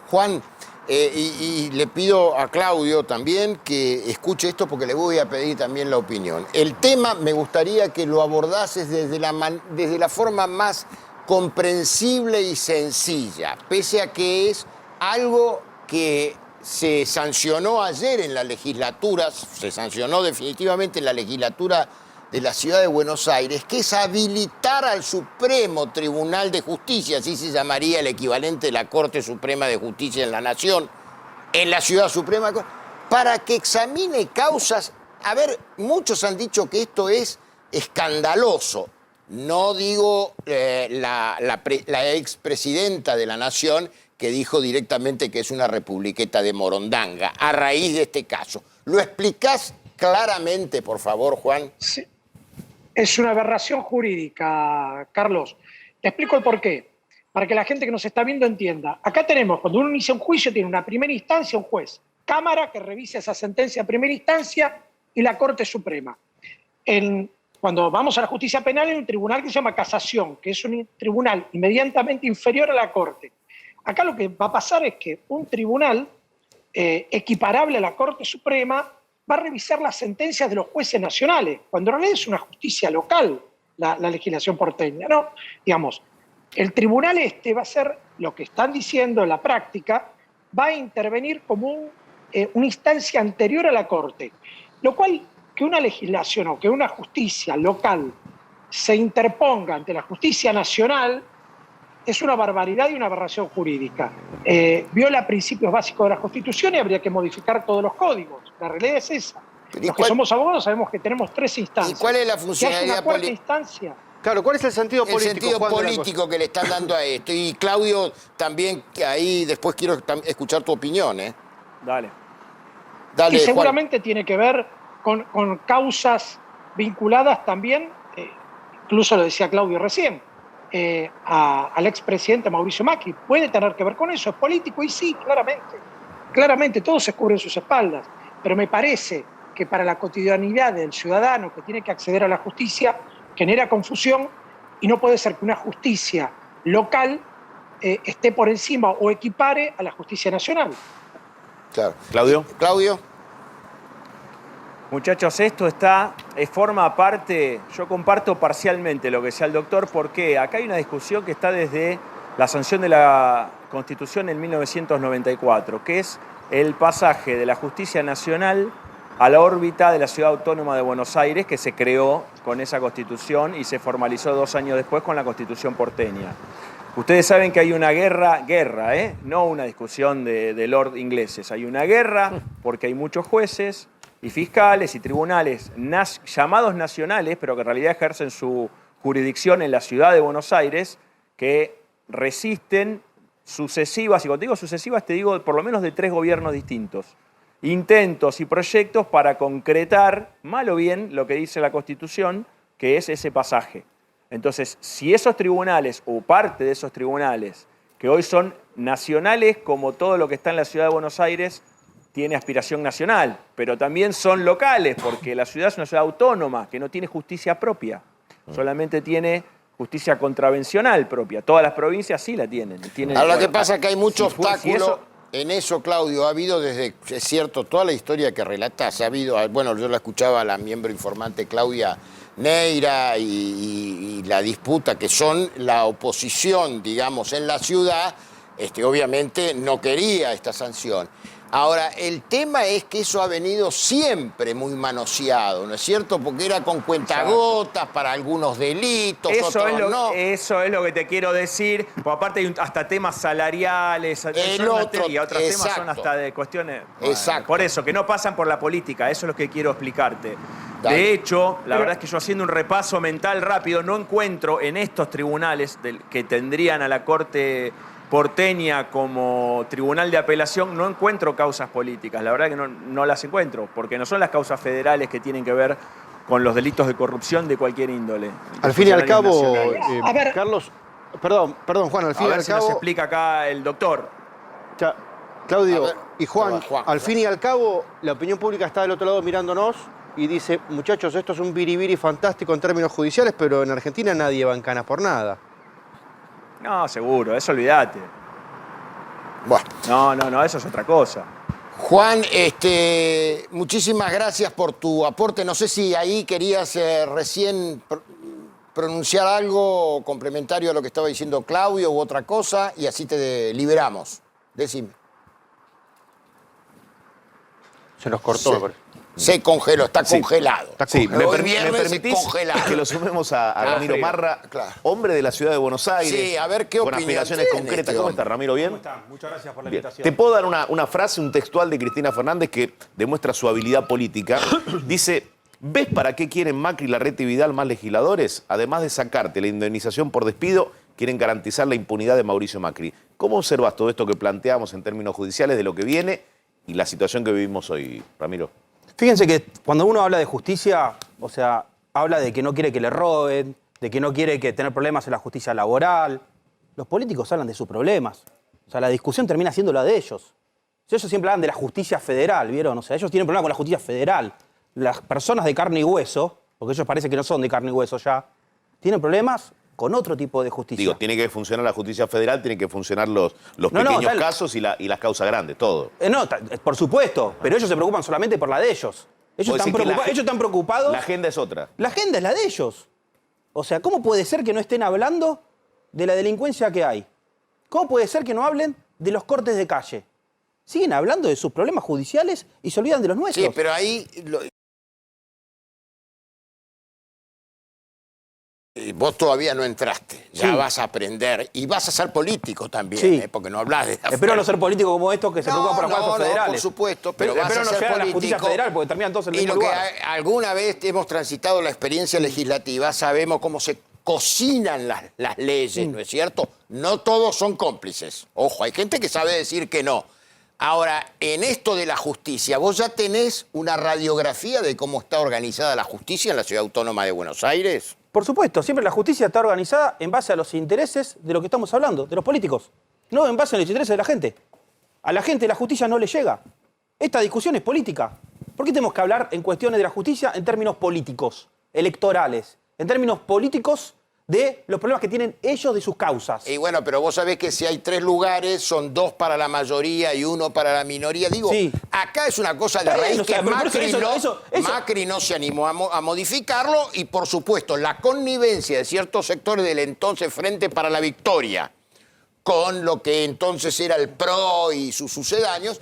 Juan, y le pido a Claudio también que escuche esto porque le voy a pedir también la opinión. El tema me gustaría que lo abordases desde la forma más comprensible y sencilla, pese a que es algo que se sancionó ayer en la legislatura, se sancionó definitivamente en la legislatura de la Ciudad de Buenos Aires, que es habilitar al Supremo Tribunal de Justicia, así se llamaría el equivalente de la Corte Suprema de Justicia en la Nación, en la Ciudad Suprema, para que examine causas. A ver, muchos han dicho que esto es escandaloso. No digo la expresidenta de la Nación, que dijo directamente que es una republiqueta de Morondanga, a raíz de este caso. ¿Lo explicás claramente, por favor, Juan? Sí. Es una aberración jurídica, Carlos. Te explico el porqué, para que la gente que nos está viendo entienda. Acá tenemos, cuando uno inicia un juicio, tiene una primera instancia, un juez, Cámara que revisa esa sentencia a primera instancia y la Corte Suprema. Cuando vamos a la justicia penal, hay un tribunal que se llama casación, que es un tribunal inmediatamente inferior a la Corte. Acá lo que va a pasar es que un tribunal equiparable a la Corte Suprema va a revisar las sentencias de los jueces nacionales, cuando en realidad es una justicia local. la legislación porteña, ¿no? Digamos, el tribunal va a ser lo que están diciendo en la práctica, va a intervenir como una instancia anterior a la Corte, lo cual que una legislación o que una justicia local se interponga ante la justicia nacional es una barbaridad y una aberración jurídica. Viola principios básicos de la Constitución y habría que modificar todos los códigos. La realidad es esa. Los que somos abogados sabemos que tenemos 3 instancias. ¿Y cuál es la funcionalidad una cuarta instancia? Claro, ¿cuál es el sentido político? El sentido político que le están dando a esto. Y Claudio, también ahí después quiero escuchar tu opinión, ¿eh? Dale. Y seguramente tiene que ver con causas vinculadas también, incluso lo decía Claudio recién, al expresidente Mauricio Macri. Puede tener que ver con eso, es político y sí, claramente, todos se cubren sus espaldas, pero me parece que para la cotidianidad del ciudadano que tiene que acceder a la justicia genera confusión y no puede ser que una justicia local esté por encima o equipare a la justicia nacional. Claro. Claudio. Muchachos, esto forma parte, yo comparto parcialmente lo que decía el doctor, porque acá hay una discusión que está desde la sanción de la Constitución en 1994, que es el pasaje de la justicia nacional a la órbita de la Ciudad Autónoma de Buenos Aires, que se creó con esa Constitución y se formalizó 2 años después con la Constitución porteña. Ustedes saben que hay una guerra, no una discusión de lord ingleses, hay una guerra porque hay muchos jueces y fiscales y tribunales llamados nacionales, pero que en realidad ejercen su jurisdicción en la ciudad de Buenos Aires, que resisten sucesivas, y cuando digo sucesivas te digo por lo menos de 3 gobiernos distintos, intentos y proyectos para concretar, mal o bien, lo que dice la Constitución, que es ese pasaje. Entonces, si esos tribunales, o parte de esos tribunales, que hoy son nacionales como todo lo que está en la ciudad de Buenos Aires, tiene aspiración nacional, pero también son locales, porque la ciudad es una ciudad autónoma, que no tiene justicia propia, solamente tiene justicia contravencional propia. Todas las provincias sí la tienen. Ahora, lo que pasa es que hay mucho obstáculo en eso, Claudio. Ha habido desde, es cierto, toda la historia que relatás, ha habido, bueno, yo la escuchaba a la miembro informante Claudia Neira y la disputa que son la oposición, digamos, en la ciudad, obviamente no quería esta sanción. Ahora, el tema es que eso ha venido siempre muy manoseado, ¿no es cierto? Porque era con cuentagotas para algunos delitos, otros no. Eso es lo que te quiero decir. Porque aparte hay hasta temas salariales, y otros temas son hasta de cuestiones... Exacto. Por eso, que no pasan por la política, eso es lo que quiero explicarte. Dale. De hecho, la verdad es que yo haciendo un repaso mental rápido, no encuentro en estos tribunales que tendrían a la Corte porteña como tribunal de apelación, no encuentro causas políticas. La verdad que no las encuentro, porque no son las causas federales que tienen que ver con los delitos de corrupción de cualquier índole. Al fin y al cabo, Carlos, perdón, Juan, al fin y al cabo... nos explica acá el doctor. Claudio y Juan, al fin y al cabo, la opinión pública está del otro lado mirándonos y dice, muchachos, esto es un biribiri fantástico en términos judiciales, pero en Argentina nadie va en cana por nada. No, seguro, eso olvídate. Bueno. No, eso es otra cosa. Juan, muchísimas gracias por tu aporte. No sé si ahí querías recién pronunciar algo complementario a lo que estaba diciendo Claudio u otra cosa, y así te liberamos. Decime. Se nos cortó. Se congeló, está congelado. Sí, me me permitís que lo sumemos a Ramiro Marra, hombre de la ciudad de Buenos Aires. Sí, a ver qué con opinión aspiraciones tiene concretas. ¿Cómo está, Ramiro? ¿Bien? ¿Cómo está? Muchas gracias por la Bien. invitación. Te puedo dar una frase, un textual de Cristina Fernández que demuestra su habilidad política. Dice, ¿ves para qué quieren Macri, Larreta y Vidal más legisladores? Además de sacarte la indemnización por despido, quieren garantizar la impunidad de Mauricio Macri. ¿Cómo observas todo esto que planteamos en términos judiciales de lo que viene y la situación que vivimos hoy, Ramiro? Fíjense que cuando uno habla de justicia, o sea, habla de que no quiere que le roben, de que no quiere tener problemas en la justicia laboral. Los políticos hablan de sus problemas. O sea, la discusión termina siendo la de ellos. Ellos siempre hablan de la justicia federal, ¿vieron? O sea, ellos tienen problemas con la justicia federal. Las personas de carne y hueso, porque ellos parece que no son de carne y hueso ya, tienen problemas con otro tipo de justicia. Digo, tiene que funcionar la justicia federal, tienen que funcionar los pequeños casos y las causas grandes, todo. Por supuesto, pero ellos se preocupan solamente por la de ellos. Ellos están preocupados. La agenda es otra. La agenda es la de ellos. O sea, ¿cómo puede ser que no estén hablando de la delincuencia que hay? ¿Cómo puede ser que no hablen de los cortes de calle? Siguen hablando de sus problemas judiciales y se olvidan de los nuestros. Sí, pero ahí vos todavía no entraste, ya Sí. vas a aprender y vas a ser político también, Sí. porque no hablas de... Espero no ser político como estos que se preocupan por las jueces federales. por supuesto, pero vas espero a no ser llegar a la justicia político. federal porque terminan todos en el Y mismo lo que lugar. alguna vez hemos transitado la experiencia legislativa, sabemos cómo se cocinan las leyes, ¿no es cierto? No todos son cómplices. Ojo, hay gente que sabe decir que no. Ahora, en esto de la justicia, ¿vos ya tenés una radiografía de cómo está organizada la justicia en la Ciudad Autónoma de Buenos Aires? Por supuesto, siempre la justicia está organizada en base a los intereses de lo que estamos hablando, de los políticos. No en base a los intereses de la gente. A la gente la justicia no le llega. Esta discusión es política. ¿Por qué tenemos que hablar en cuestiones de la justicia en términos políticos, electorales, en términos políticos de los problemas que tienen ellos de sus causas? Y bueno, pero vos sabés que si hay 3 lugares, son 2 para la mayoría y 1 para la minoría. Digo, Sí. acá es una cosa de Está bien, raíz o sea, que pero por eso- Macri no se animó a modificarlo y, por supuesto, la connivencia de ciertos sectores del entonces Frente para la Victoria con lo que entonces era el PRO y sus sucedáneos,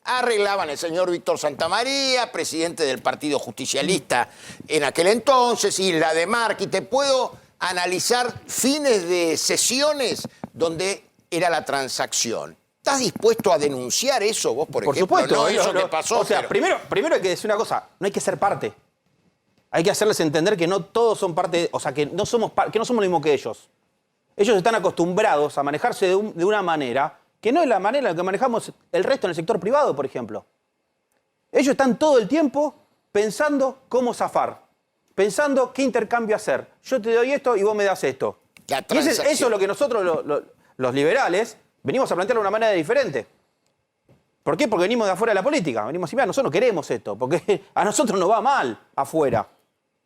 arreglaban el señor Víctor Santamaría, presidente del Partido Justicialista en aquel entonces, y la de Marchi. Te puedo analizar fines de sesiones donde era la transacción. ¿Estás dispuesto a denunciar eso vos, por ejemplo? supuesto. No eso que pasó. O sea, pero- primero hay que decir una cosa, no hay que ser parte. Hay que hacerles entender que no todos son parte, o sea, que no somos lo mismo que ellos. Ellos están acostumbrados a manejarse de una manera que no es la manera en la que manejamos el resto en el sector privado, por ejemplo. Ellos están todo el tiempo pensando cómo zafar, pensando qué intercambio hacer. Yo te doy esto y vos me das esto. La Y eso transacción. es lo que nosotros, los liberales, venimos a plantearlo de una manera diferente. ¿Por qué? Porque venimos de afuera de la política. Venimos a decir, mira, nosotros no queremos esto, porque a nosotros nos va mal afuera.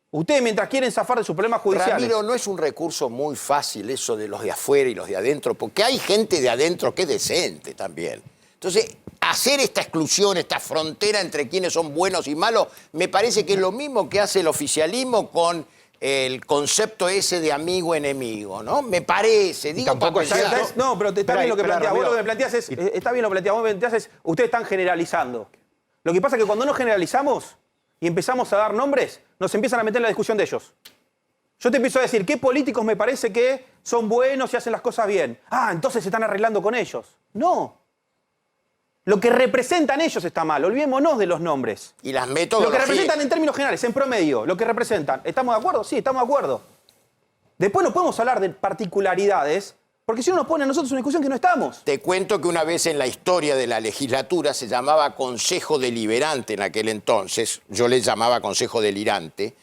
Ustedes, mientras quieren zafar de sus problemas judiciales... Ramiro, no es un recurso muy fácil eso de los de afuera y los de adentro, porque hay gente de adentro que es decente también. Entonces, hacer esta exclusión, esta frontera entre quienes son buenos y malos, me parece que es lo mismo que hace el oficialismo con el concepto ese de amigo-enemigo, ¿no? Me parece. Digo, tampoco para es pensar- No, pero está bien lo que Espera, planteas. Vos Ramiro. lo que planteas es... Está bien lo que planteas. Vos lo que planteas es... Ustedes están generalizando. Lo que pasa es que cuando no generalizamos y empezamos a dar nombres, nos empiezan a meter en la discusión de ellos. Yo te empiezo a decir, ¿qué políticos me parece que son buenos y hacen las cosas bien? Ah, entonces se están arreglando con ellos. No. Lo que representan ellos está mal. Olvidémonos de los nombres. Y las Lo que metodologías. representan en términos generales, en promedio, lo que representan. ¿Estamos de acuerdo? Sí, estamos de acuerdo. Después no podemos hablar de particularidades, porque si no nos pone a nosotros una discusión que no estamos. Te cuento que una vez en la historia de la legislatura se llamaba Consejo Deliberante en aquel entonces, yo le llamaba Consejo Delirante,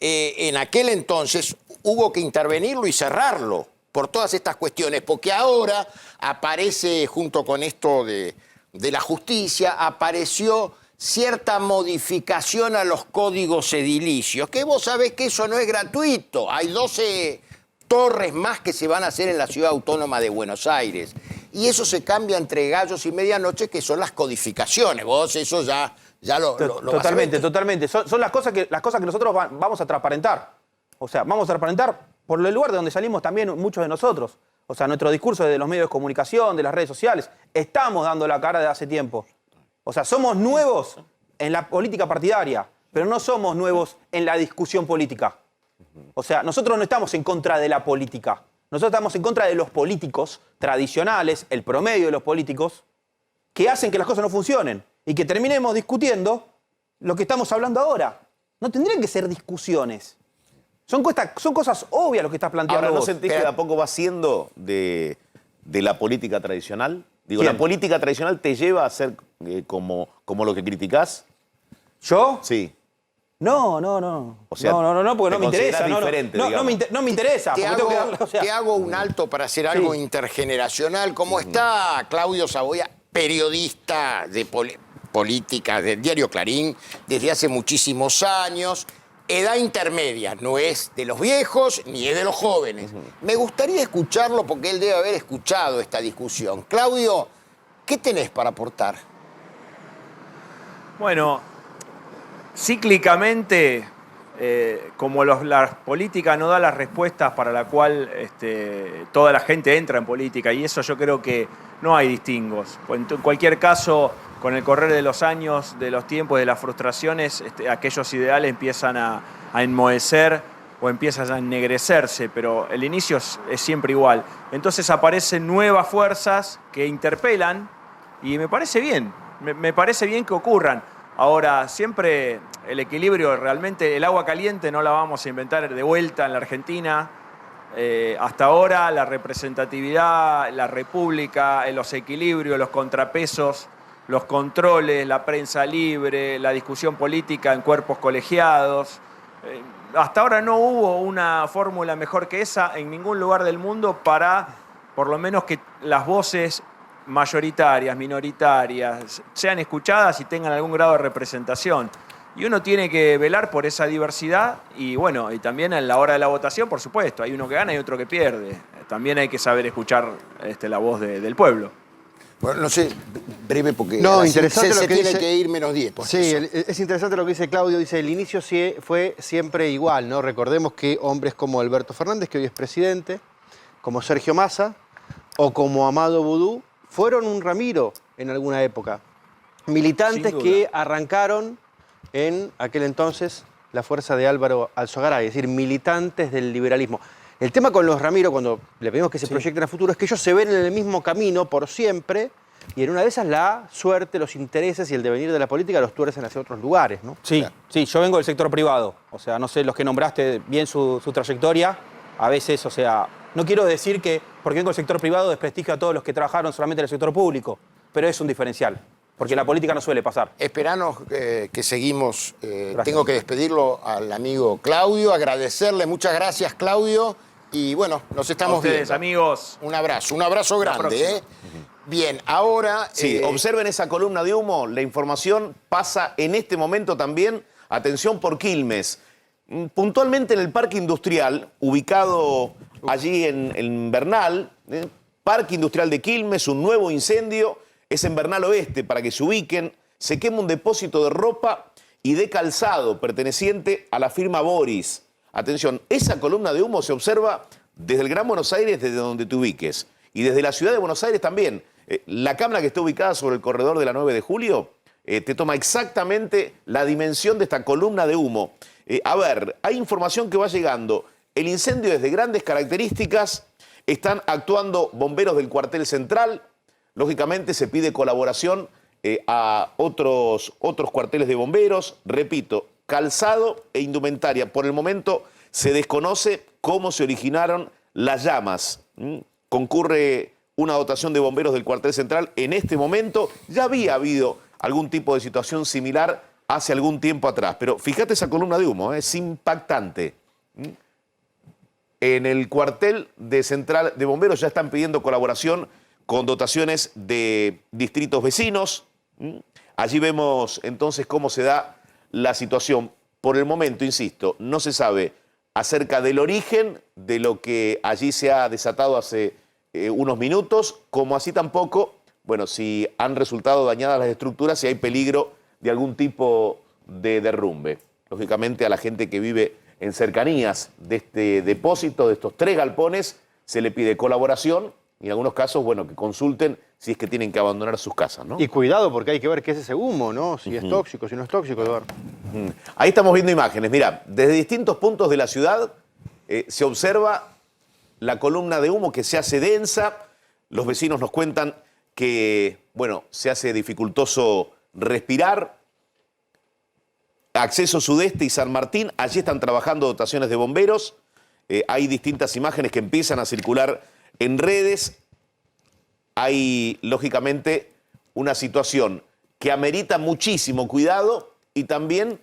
en aquel entonces hubo que intervenirlo y cerrarlo por todas estas cuestiones, porque ahora aparece, junto con esto de la justicia, apareció cierta modificación a los códigos edilicios, que vos sabés que eso no es gratuito. Hay 12 torres más que se van a hacer en la Ciudad Autónoma de Buenos Aires. Y eso se cambia entre gallos y medianoche, que son las codificaciones. Vos eso ya lo vas a ver. Totalmente, totalmente. Son las cosas que nosotros vamos a transparentar. O sea, vamos a transparentar por el lugar de donde salimos también muchos de nosotros. O sea, nuestro discurso de los medios de comunicación, de las redes sociales, estamos dando la cara de hace tiempo. O sea, somos nuevos en la política partidaria, pero no somos nuevos en la discusión política. O sea, nosotros no estamos en contra de la política. Nosotros estamos en contra de los políticos tradicionales, el promedio de los políticos, que hacen que las cosas no funcionen y que terminemos discutiendo lo que estamos hablando ahora. No tendrían que ser discusiones. Son cosas obvias lo que estás planteando Ahora, ¿no vos. sentís que de a poco va siendo de la política tradicional? Digo, ¿Quién? ¿la política tradicional te lleva a ser como lo que criticás? ¿Yo? Sí. No, O sea, no, porque te no me interesa. considerás No, diferente, no, digamos. no me interesa. Te porque tengo que darle, o sea, te hago un alto para hacer algo Sí. intergeneracional. ¿Cómo está Claudio Saboya, periodista de política del diario Clarín desde hace muchísimos años? Edad intermedia, no es de los viejos ni es de los jóvenes. Me gustaría escucharlo porque él debe haber escuchado esta discusión. Claudio, ¿qué tenés para aportar? Bueno, cíclicamente como la política no da las respuestas para la cual toda la gente entra en política, y eso yo creo que no hay distingos. En cualquier caso, con el correr de los años, de los tiempos, de las frustraciones, aquellos ideales empiezan a enmohecer o empiezan a ennegrecerse, pero el inicio es siempre igual. Entonces aparecen nuevas fuerzas que interpelan y me parece bien, me parece bien que ocurran. Ahora, siempre el equilibrio, realmente el agua caliente no la vamos a inventar de vuelta en la Argentina. Hasta ahora la representatividad, la república, los equilibrios, los contrapesos, los controles, la prensa libre, la discusión política en cuerpos colegiados. Hasta ahora no hubo una fórmula mejor que esa en ningún lugar del mundo para, por lo menos, que las voces mayoritarias, minoritarias, sean escuchadas y tengan algún grado de representación. Y uno tiene que velar por esa diversidad y bueno, y también en la hora de la votación, por supuesto, hay uno que gana y otro que pierde. También hay que saber escuchar la voz del pueblo. Bueno, no sé, breve porque No, interesante se lo que tiene dice. que ir menos 10. Pues Sí, eso. es interesante lo que dice Claudio. Dice, el inicio fue siempre igual, ¿no? Recordemos que hombres como Alberto Fernández, que hoy es presidente, como Sergio Massa o como Amado Boudou, fueron un Ramiro en alguna época. Militantes que arrancaron en aquel entonces la fuerza de Álvaro Alzogaray, es decir, militantes del liberalismo. El tema con los Ramiro, cuando le pedimos que se proyecten a futuro, es que ellos se ven en el mismo camino por siempre y en una de esas la suerte, los intereses y el devenir de la política los tuercen hacia otros lugares, ¿no? Sí, sí, yo vengo del sector privado. O sea, no sé, los que nombraste bien su trayectoria, a veces, o sea, no quiero decir que porque vengo del sector privado desprestigio a todos los que trabajaron solamente en el sector público, pero es un diferencial, porque la política no suele pasar. Esperanos que seguimos. Tengo que despedirlo al amigo Claudio, agradecerle. Muchas gracias, Claudio. Y bueno, nos estamos A ustedes, viendo. amigos. Un abrazo próxima. grande. Bien, ahora... Sí, observen esa columna de humo. La información pasa en este momento también, atención, por Quilmes. Puntualmente en el Parque Industrial, ubicado allí en Bernal, Parque Industrial de Quilmes, un nuevo incendio, es en Bernal Oeste, para que se ubiquen. Se quema un depósito de ropa y de calzado perteneciente a la firma Boris. Atención, esa columna de humo se observa desde el Gran Buenos Aires, desde donde te ubiques. Y desde la ciudad de Buenos Aires también. La cámara que está ubicada sobre el corredor de la 9 de Julio te toma exactamente la dimensión de esta columna de humo. A ver, hay información que va llegando. El incendio es de grandes características. Están actuando bomberos del cuartel central. Lógicamente se pide colaboración a otros cuarteles de bomberos. Repito, calzado e indumentaria. Por el momento se desconoce cómo se originaron las llamas. Concurre una dotación de bomberos del cuartel central en este momento. Ya había habido algún tipo de situación similar hace algún tiempo atrás. Pero fíjate esa columna de humo, es impactante. En el cuartel de central de bomberos ya están pidiendo colaboración con dotaciones de distritos vecinos. Allí vemos entonces cómo se da la situación. Por el momento, insisto, no se sabe acerca del origen de lo que allí se ha desatado hace unos minutos, como así tampoco, bueno, si han resultado dañadas las estructuras, si hay peligro de algún tipo de derrumbe. Lógicamente a la gente que vive en cercanías de este depósito, de estos 3 galpones, se le pide colaboración y en algunos casos, bueno, que consulten si es que tienen que abandonar sus casas, ¿no? Y cuidado porque hay que ver qué es ese humo, ¿no? Si es tóxico, si no es tóxico, Eduardo. Ahí estamos viendo imágenes. Mirá, desde distintos puntos de la ciudad se observa la columna de humo que se hace densa. Los vecinos nos cuentan que, bueno, se hace dificultoso respirar. Acceso Sudeste y San Martín, allí están trabajando dotaciones de bomberos. Hay distintas imágenes que empiezan a circular en redes. Hay, lógicamente, una situación que amerita muchísimo cuidado y también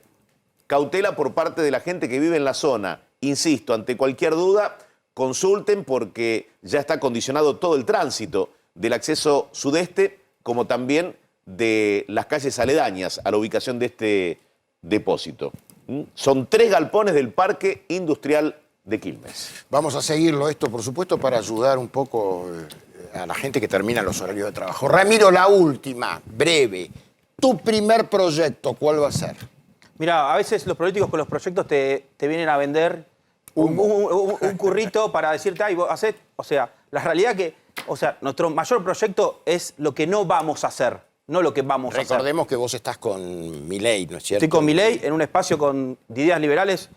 cautela por parte de la gente que vive en la zona. Insisto, ante cualquier duda, consulten porque ya está condicionado todo el tránsito del acceso sudeste, como también de las calles aledañas a la ubicación de este depósito. Son 3 galpones del Parque Industrial de Quilmes. Vamos a seguirlo esto, por supuesto, para ayudar un poco a la gente que termina los horarios de trabajo. Ramiro, la última, breve. Tu primer proyecto, ¿cuál va a ser? Mira, a veces los políticos con los proyectos te vienen a vender un currito para decirte, ay, vos hacés. O sea, la realidad que, o sea, nuestro mayor proyecto es lo que no vamos a hacer, no lo que vamos a hacer. Recordemos que vos estás con Milei, ¿no es cierto? Estoy con Milei en un espacio de ideas liberales,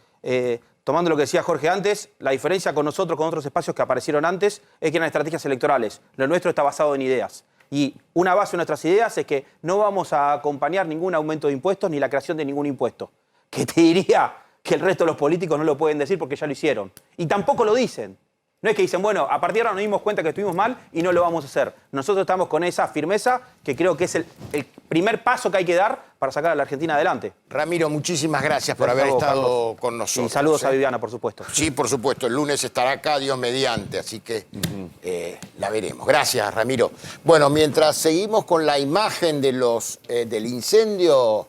tomando lo que decía Jorge antes. La diferencia con nosotros, con otros espacios que aparecieron antes, es que eran estrategias electorales. Lo nuestro está basado en ideas. Y una base de nuestras ideas es que no vamos a acompañar ningún aumento de impuestos ni la creación de ningún impuesto. Que te diría que el resto de los políticos no lo pueden decir porque ya lo hicieron. Y tampoco lo dicen. No es que dicen, bueno, a partir de ahora nos dimos cuenta que estuvimos mal y no lo vamos a hacer. Nosotros estamos con esa firmeza que creo que es el primer paso que hay que dar para sacar a la Argentina adelante. Ramiro, muchísimas gracias por haber estado con nosotros. Y saludos a Viviana, por supuesto. Sí, por supuesto. El lunes estará acá, Dios mediante, así que la veremos. Gracias, Ramiro. Bueno, mientras seguimos con la imagen de del incendio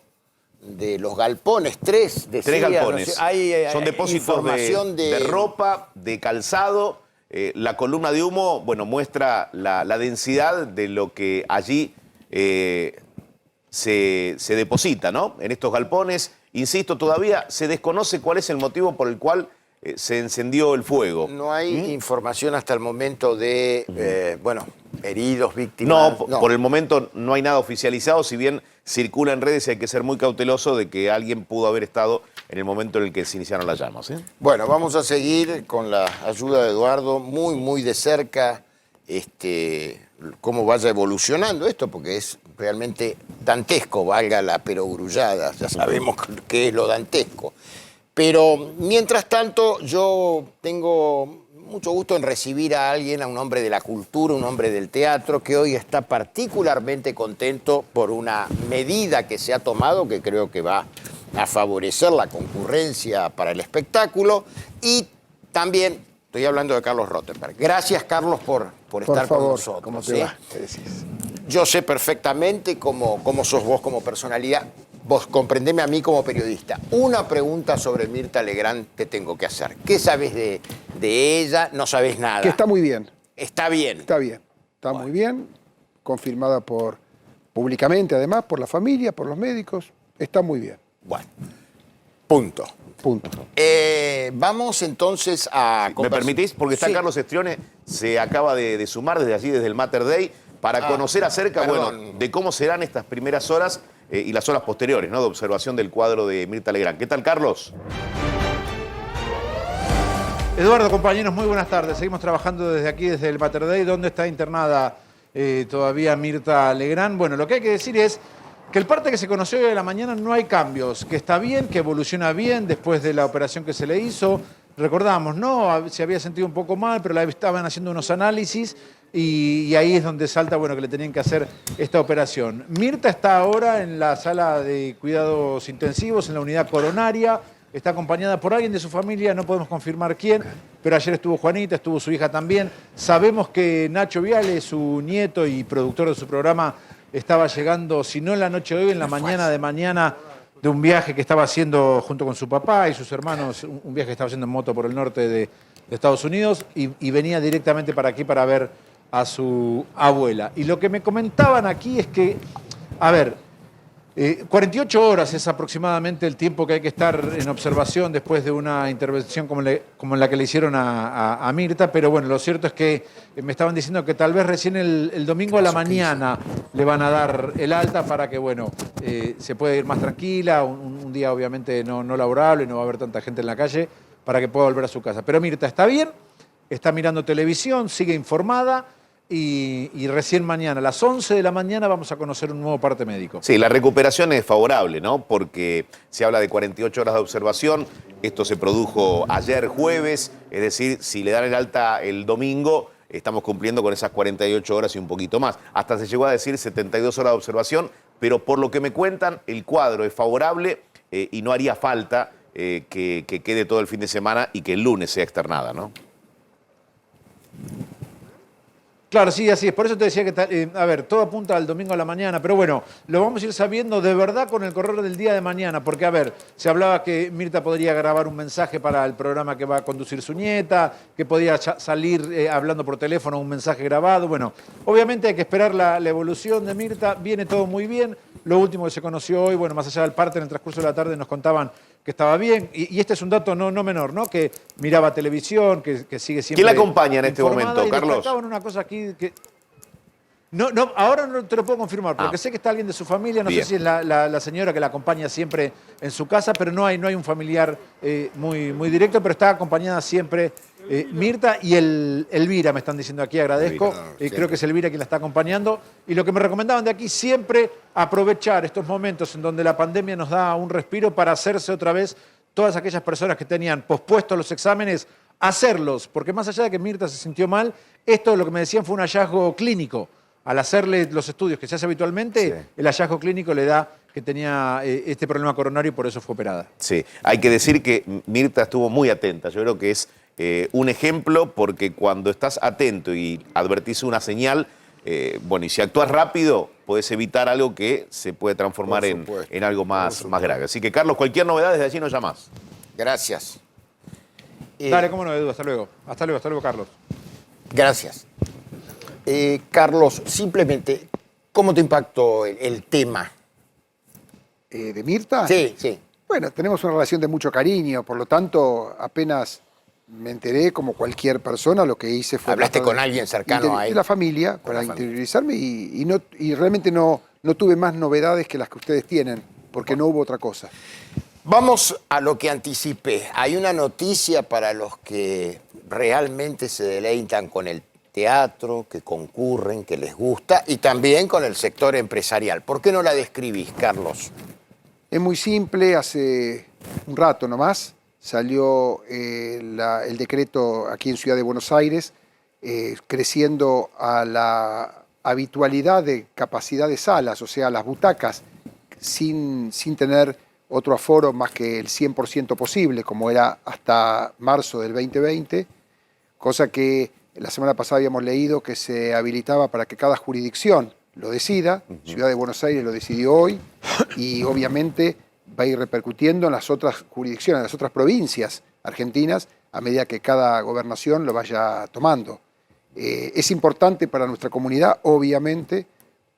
de los galpones, tres galpones. No sé, hay son depósitos información de ropa, de calzado. La columna de humo, bueno, muestra la densidad de lo que allí se deposita, ¿no? En estos galpones, insisto, todavía se desconoce cuál es el motivo por el cual se encendió el fuego. No hay información hasta el momento de, bueno, heridos, víctimas. No, por el momento no hay nada oficializado, si bien circula en redes y hay que ser muy cauteloso de que alguien pudo haber estado en el momento en el que se iniciaron las llamas. Bueno, vamos a seguir con la ayuda de Eduardo muy de cerca cómo vaya evolucionando esto, porque es realmente dantesco, valga la perogrullada, ya sabemos qué es lo dantesco. Pero mientras tanto yo tengo mucho gusto en recibir a alguien, a un hombre de la cultura, un hombre del teatro, que hoy está particularmente contento por una medida que se ha tomado, que creo que va a favorecer la concurrencia para el espectáculo. Y también estoy hablando de Carlos Rottenberg. Gracias, Carlos, por estar con nosotros. ¿Cómo te va? ¿Qué decís? Yo sé perfectamente cómo sos vos como personalidad. Vos comprendeme a mí como periodista. Una pregunta sobre Mirta Legrand te tengo que hacer. ¿Qué sabés de ella? No sabés nada. Que está muy bien. Está bien. Está bien. Está muy bien. Confirmada públicamente, además, por la familia, por los médicos. Está muy bien. Bueno. Punto. Punto. Vamos entonces a ¿Me permitís? Porque está Carlos Estrione, se acaba de sumar desde allí, desde el Mater Dei, para conocer acerca, bueno, de cómo serán estas primeras horas y las horas posteriores, ¿no?, de observación del cuadro de Mirta Legrand. ¿Qué tal, Carlos? Eduardo, compañeros, muy buenas tardes. Seguimos trabajando desde aquí, desde el Mater Dei, donde está internada todavía Mirta Legrand. Bueno, lo que hay que decir es que el parte que se conoció hoy de la mañana no hay cambios, que está bien, que evoluciona bien después de la operación que se le hizo. Recordamos, ¿no? Se había sentido un poco mal, pero la estaban haciendo unos análisis y ahí es donde salta, bueno, que le tenían que hacer esta operación. Mirta está ahora en la sala de cuidados intensivos, en la unidad coronaria. Está acompañada por alguien de su familia, no podemos confirmar quién, pero ayer estuvo Juanita, estuvo su hija también. Sabemos que Nacho Viale, su nieto y productor de su programa, estaba llegando, si no en la noche de hoy, en la mañana de mañana, de un viaje que estaba haciendo junto con su papá y sus hermanos, un viaje que estaba haciendo en moto por el norte de Estados Unidos, y venía directamente para aquí para ver a su abuela. Y lo que me comentaban aquí es que, a ver, 48 horas es aproximadamente el tiempo que hay que estar en observación después de una intervención como en la que le hicieron a Mirta, pero bueno, lo cierto es que me estaban diciendo que tal vez recién el domingo a la mañana le van a dar el alta para que, bueno, se pueda ir más tranquila, un día obviamente no laborable, no va a haber tanta gente en la calle, para que pueda volver a su casa. Pero Mirta está bien, está mirando televisión, sigue informada. Y recién mañana, a las 11 de la mañana, vamos a conocer un nuevo parte médico. Sí, la recuperación es favorable, ¿no? Porque se habla de 48 horas de observación. Esto se produjo ayer jueves, es decir, si le dan el alta el domingo, estamos cumpliendo con esas 48 horas y un poquito más. Hasta se llegó a decir 72 horas de observación, pero por lo que me cuentan, el cuadro es favorable y no haría falta que quede todo el fin de semana y que el lunes sea externada, ¿no? Claro, sí, así es. Por eso te decía que, a ver, todo apunta al domingo a la mañana, pero bueno, lo vamos a ir sabiendo de verdad con el correr del día de mañana, porque, a ver, se hablaba que Mirta podría grabar un mensaje para el programa que va a conducir su nieta, que podía salir hablando por teléfono un mensaje grabado. Bueno, obviamente hay que esperar la evolución de Mirta. Viene todo muy bien. Lo último que se conoció hoy, bueno, más allá del parte, en el transcurso de la tarde nos contaban que estaba bien. Y este es un dato no menor, ¿no? Que miraba televisión, que sigue siempre. ¿Quién la acompaña en este momento, y Carlos? destacaban una cosa aquí que. No, ahora no te lo puedo confirmar, porque sé que está alguien de su familia, no sé si es la señora que la acompaña siempre en su casa, pero no hay un familiar muy directo, pero está acompañada siempre Mirta y Elvira, me están diciendo aquí, agradezco. Creo que es Elvira quien la está acompañando. Y lo que me recomendaban de aquí, siempre aprovechar estos momentos en donde la pandemia nos da un respiro para hacerse otra vez todas aquellas personas que tenían pospuestos los exámenes, hacerlos, porque más allá de que Mirta se sintió mal, esto lo que me decían fue un hallazgo clínico. Al hacerle los estudios que se hace habitualmente, el hallazgo clínico le da que tenía este problema coronario y por eso fue operada. Sí, hay que decir que Mirta estuvo muy atenta. Yo creo que es un ejemplo porque cuando estás atento y advertís una señal, bueno, y si actúas rápido, puedes evitar algo que se puede transformar en algo más grave. Así que, Carlos, cualquier novedad desde allí nos llamás. Gracias. Dale, cómo no, Edu, hasta luego. Hasta luego, Carlos. Gracias. Carlos, simplemente, ¿cómo te impactó el tema? ¿De Mirta? Sí, sí. Bueno, tenemos una relación de mucho cariño, por lo tanto, apenas me enteré, como cualquier persona, lo que hice fue... ¿Hablaste con alguien cercano a él? De la familia, para interiorizarme, y realmente no tuve más novedades que las que ustedes tienen, porque no hubo otra cosa. Vamos a lo que anticipé. Hay una noticia para los que realmente se deleitan con el teatro, que concurren, que les gusta, y también con el sector empresarial. ¿Por qué no la describís, Carlos? Es muy simple, hace un rato nomás salió el decreto aquí en Ciudad de Buenos Aires, creciendo a la habitualidad de capacidad de salas, o sea, las butacas, sin tener otro aforo más que el 100% posible, como era hasta marzo del 2020, cosa que la semana pasada habíamos leído que se habilitaba para que cada jurisdicción lo decida. Ciudad de Buenos Aires lo decidió hoy y obviamente va a ir repercutiendo en las otras jurisdicciones, en las otras provincias argentinas, a medida que cada gobernación lo vaya tomando. Es importante para nuestra comunidad, obviamente,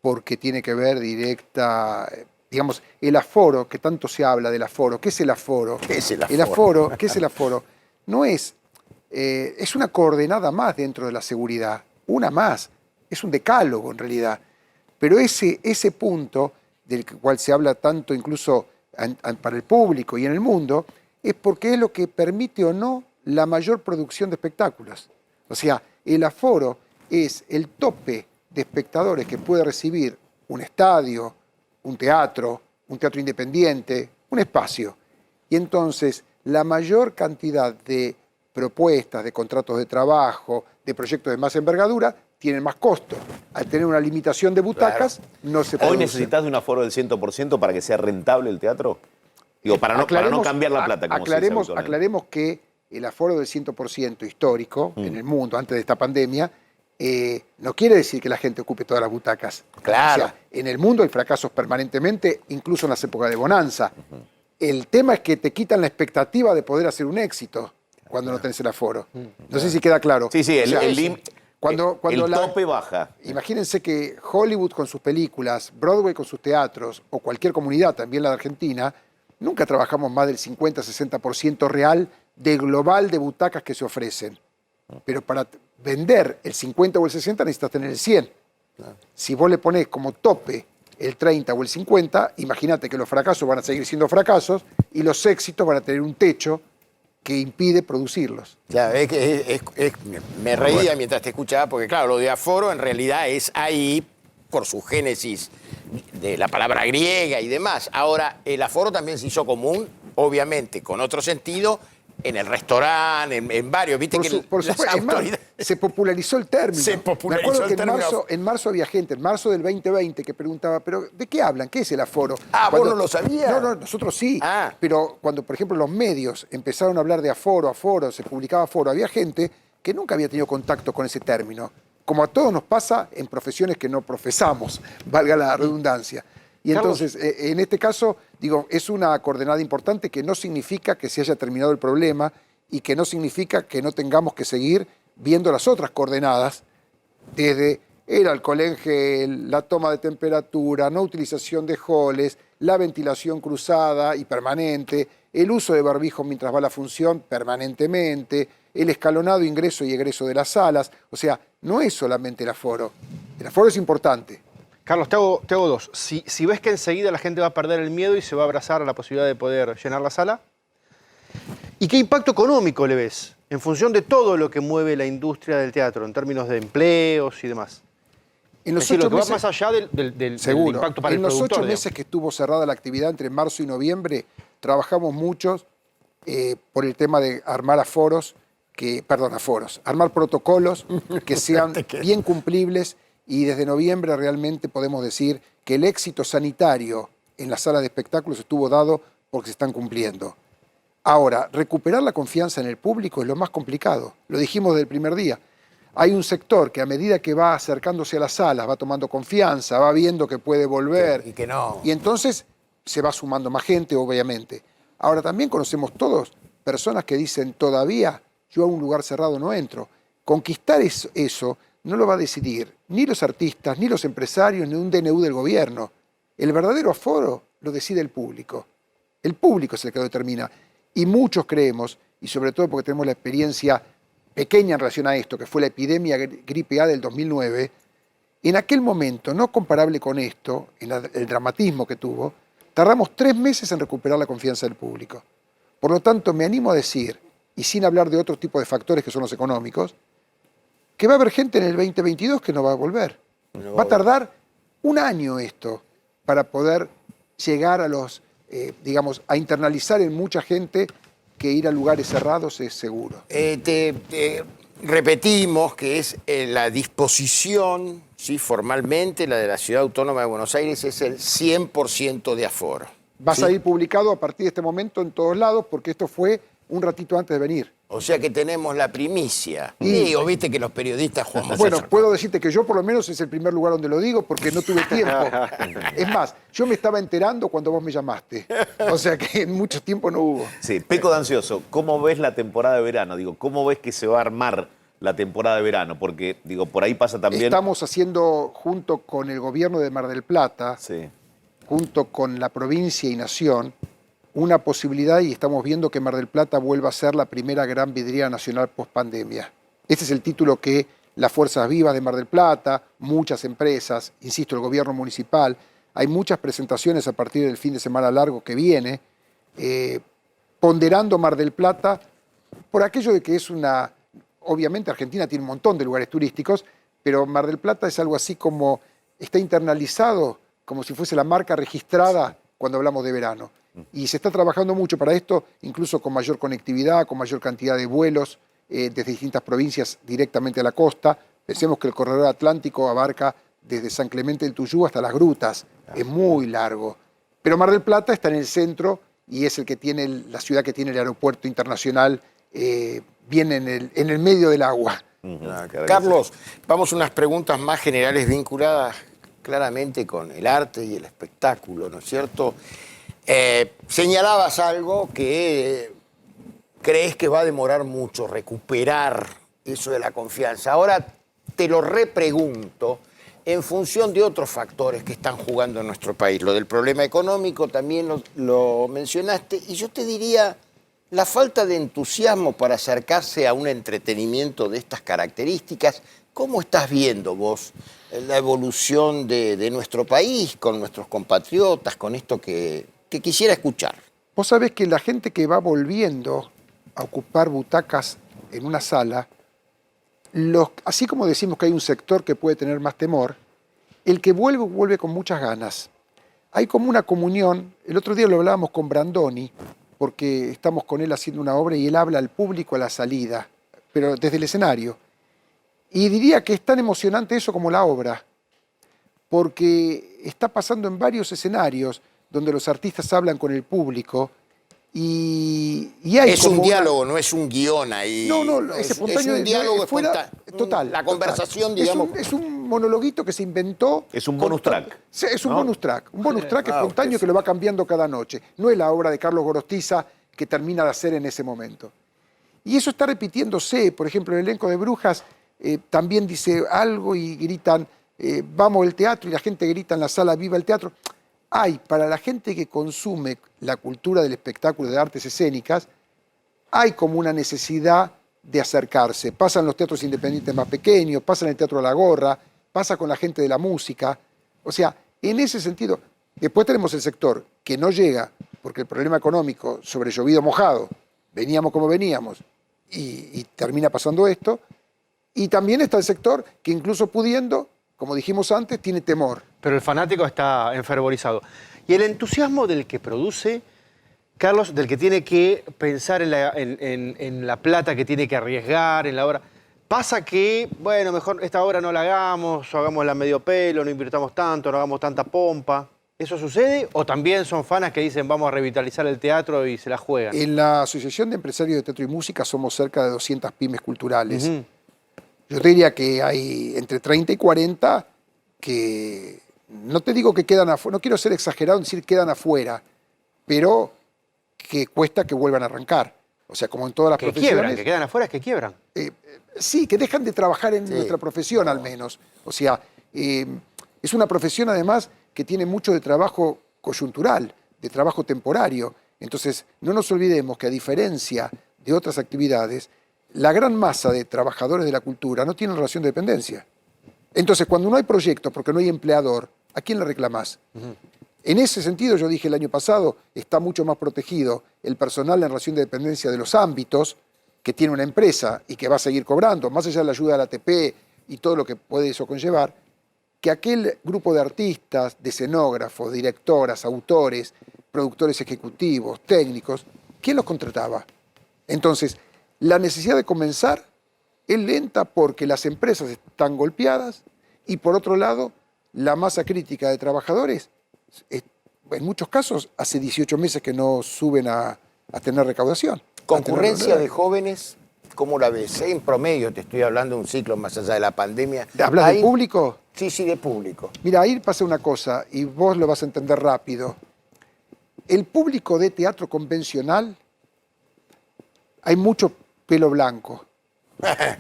porque tiene que ver directa, digamos, el aforo, que tanto se habla del aforo. ¿Qué es el aforo? ¿Qué es el aforo? ¿Qué es el aforo? No es... es una coordenada más dentro de la seguridad, una más, es un decálogo en realidad, pero ese punto del cual se habla tanto incluso para el público y en el mundo, es porque es lo que permite o no la mayor producción de espectáculos. O sea, el aforo es el tope de espectadores que puede recibir un estadio, un teatro independiente, un espacio. Y entonces la mayor cantidad de propuestas, de contratos de trabajo, de proyectos de más envergadura, tienen más costo. Al tener una limitación de butacas, no se puede. ¿Hoy necesitas de un aforo del 100% para que sea rentable el teatro? Digo, para no cambiar la plata, como se dice habitualmente. Aclaremos que el aforo del 100% histórico en el mundo, antes de esta pandemia, no quiere decir que la gente ocupe todas las butacas. Claro. O sea, en el mundo hay fracasos permanentemente, incluso en las épocas de bonanza. El tema es que te quitan la expectativa de poder hacer un éxito cuando no tenés el aforo. No sé si queda claro. Sí, cuando el tope baja. Imagínense que Hollywood con sus películas, Broadway con sus teatros, o cualquier comunidad, también la de Argentina, nunca trabajamos más del 50-60% real de global de butacas que se ofrecen. Pero para vender el 50 o el 60 necesitas tener el 100. Si vos le ponés como tope el 30 o el 50, imagínate que los fracasos van a seguir siendo fracasos y los éxitos van a tener un techo que impide producirlos. Ya, me reía mientras te escuchaba, porque claro, lo de aforo en realidad es ahí por su génesis de la palabra griega y demás. Ahora, el aforo también se hizo común, obviamente, con otro sentido, en el restaurante, en varios, viste por supuesto, se popularizó el término. Se popularizó. Me acuerdo el que término. en marzo había gente, en marzo del 2020, que preguntaba, ¿pero de qué hablan? ¿Qué es el aforo? ¿Vos no lo sabías? No, nosotros sí. Pero cuando, por ejemplo, los medios empezaron a hablar de aforo, se publicaba aforo, había gente que nunca había tenido contacto con ese término. como a todos nos pasa en profesiones que no profesamos, valga la redundancia. Y entonces, en este caso, digo, es una coordenada importante que no significa que se haya terminado el problema y que no significa que no tengamos que seguir viendo las otras coordenadas, desde el alcohol en gel, la toma de temperatura, no utilización de joles, la ventilación cruzada y permanente, el uso de barbijo mientras va la función permanentemente, el escalonado ingreso y egreso de las salas. O sea, no es solamente el aforo. El aforo es importante. Carlos, te hago dos. Si ves que enseguida la gente va a perder el miedo y se va a abrazar a la posibilidad de poder llenar la sala, ¿y qué impacto económico le ves en función de todo lo que mueve la industria del teatro en términos de empleos y demás? En los es decir, 8 lo que meses, va más allá del seguro, impacto para en el los productor. 8 meses que estuvo cerrada la actividad entre marzo y noviembre, trabajamos muchos por el tema de armar armar protocolos que sean bien cumplibles, y desde noviembre realmente podemos decir que el éxito sanitario en las salas de espectáculos estuvo dado porque se están cumpliendo. Ahora, recuperar la confianza en el público es lo más complicado. Lo dijimos desde el primer día. Hay un sector que a medida que va acercándose a las salas, va tomando confianza, va viendo que puede volver. Y que no. Y entonces se va sumando más gente, obviamente. Ahora también conocemos todos personas que dicen, todavía yo a un lugar cerrado no entro. Conquistar eso no lo va a decidir ni los artistas, ni los empresarios, ni un DNU del gobierno. El verdadero aforo lo decide el público. El público es el que lo determina. Y muchos creemos, y sobre todo porque tenemos la experiencia pequeña en relación a esto, que fue la epidemia gripe A del 2009, en aquel momento, no comparable con esto, en el dramatismo que tuvo, tardamos 3 meses en recuperar la confianza del público. Por lo tanto, me animo a decir, y sin hablar de otro tipo de factores que son los económicos, que va a haber gente en el 2022 que no va a volver. Va a tardar un año esto para poder llegar a a internalizar en mucha gente que ir a lugares cerrados es seguro. Repetimos que es la disposición, ¿sí? Formalmente, la de la Ciudad Autónoma de Buenos Aires es el 100% de aforo. Va a salir publicado a partir de este momento en todos lados, porque esto fue un ratito antes de venir. O sea que tenemos la primicia. Y viste que los periodistas jugamos. Bueno, puedo decirte que yo por lo menos es el primer lugar donde lo digo porque no tuve tiempo. Es más, yo me estaba enterando cuando vos me llamaste. O sea que en mucho tiempo no hubo. Sí, Peco de Ansioso, ¿cómo ves la temporada de verano? Digo, ¿cómo ves que se va a armar la temporada de verano? Porque, digo, por ahí pasa también... Estamos haciendo, junto con el gobierno de Mar del Plata, Sí. junto con la provincia y nación, una posibilidad, y estamos viendo que Mar del Plata vuelva a ser la primera gran vidriera nacional post-pandemia. Este es el título que las fuerzas vivas de Mar del Plata, muchas empresas, insisto, el gobierno municipal, hay muchas presentaciones a partir del fin de semana largo que viene, ponderando Mar del Plata por aquello de que es una... Obviamente Argentina tiene un montón de lugares turísticos, pero Mar del Plata es algo así como... está internalizado como si fuese la marca registrada cuando hablamos de verano. Y se está trabajando mucho para esto, incluso con mayor conectividad, con mayor cantidad de vuelos desde distintas provincias directamente a la costa. Pensemos que el corredor atlántico abarca desde San Clemente del Tuyú hasta las Grutas. Es muy largo. Pero Mar del Plata está en el centro y es el que tiene la ciudad que tiene el aeropuerto internacional bien en el medio del agua. Carlos, vamos a unas preguntas más generales vinculadas claramente con el arte y el espectáculo, ¿no es cierto? Señalabas algo que crees que va a demorar mucho recuperar eso de la confianza. Ahora te lo repregunto en función de otros factores que están jugando en nuestro país. Lo del problema económico también lo mencionaste, y yo te diría la falta de entusiasmo para acercarse a un entretenimiento de estas características. ¿Cómo estás viendo vos la evolución de nuestro país con nuestros compatriotas, con esto que quisiera escuchar? Vos sabés que la gente que va volviendo a ocupar butacas en una sala, así como decimos que hay un sector que puede tener más temor, el que vuelve con muchas ganas. Hay como una comunión. El otro día lo hablábamos con Brandoni, porque estamos con él haciendo una obra y él habla al público a la salida, pero desde el escenario. Y diría que es tan emocionante eso como la obra, porque está pasando en varios escenarios donde los artistas hablan con el público Y hay Es como un una- diálogo, no es un guión ahí. No, es espontáneo. Es un diálogo fuera, total. La conversación, total. digamos. Es un monologuito que se inventó. Es un bonus track. Sí, es un ¿no? bonus track. Un bonus track espontáneo que lo va cambiando cada noche. No es la obra de Carlos Gorostiza que termina de hacer en ese momento. Y eso está repitiéndose. Por ejemplo, el elenco de Brujas también dice algo y gritan, vamos al teatro, y la gente grita en la sala, viva el teatro. Hay, para la gente que consume la cultura del espectáculo de artes escénicas, hay como una necesidad de acercarse. Pasa en los teatros independientes más pequeños, pasa en el Teatro La Gorra, pasa con la gente de la música. O sea, en ese sentido, después tenemos el sector que no llega, porque el problema económico, sobre llovido mojado, veníamos como veníamos, y termina pasando esto. Y también está el sector que incluso pudiendo, como dijimos antes, tiene temor. Pero el fanático está enfervorizado. Y el entusiasmo del que produce, Carlos, del que tiene que pensar en la plata que tiene que arriesgar, en la obra. Pasa que, bueno, mejor esta obra no la hagamos, o hagámosla medio pelo, no invirtamos tanto, no hagamos tanta pompa. ¿Eso sucede? ¿O también son fanas que dicen vamos a revitalizar el teatro y se la juegan? En la Asociación de Empresarios de Teatro y Música somos cerca de 200 pymes culturales. Yo te diría que hay entre 30 y 40 que, no te digo que quedan afuera, no quiero ser exagerado en decir quedan afuera, pero que cuesta que vuelvan a arrancar. O sea, como en todas las Que profesiones. quiebran, que quedan afuera, es que quiebran. Sí, que dejan de trabajar en nuestra profesión al menos. O sea, es una profesión además que tiene mucho de trabajo coyuntural, de trabajo temporario. Entonces, no nos olvidemos que a diferencia de otras actividades, la gran masa de trabajadores de la cultura no tienen relación de dependencia. Entonces, cuando no hay proyectos porque no hay empleador, ¿a quién le reclamás? En ese sentido, yo dije el año pasado, está mucho más protegido el personal en relación de dependencia de los ámbitos que tiene una empresa y que va a seguir cobrando, más allá de la ayuda de la ATP y todo lo que puede eso conllevar, que aquel grupo de artistas, de escenógrafos, directoras, autores, productores ejecutivos, técnicos, ¿quién los contrataba? Entonces, la necesidad de comenzar es lenta porque las empresas están golpeadas y por otro lado, la masa crítica de trabajadores, en muchos casos, hace 18 meses que no suben a tener recaudación. Concurrencia de jóvenes, ¿cómo la ves? En promedio, te estoy hablando de un ciclo más allá de la pandemia. ¿Hablas de público? Sí, de público. Mira, ahí pasa una cosa y vos lo vas a entender rápido. El público de teatro convencional, hay mucho pelo blanco.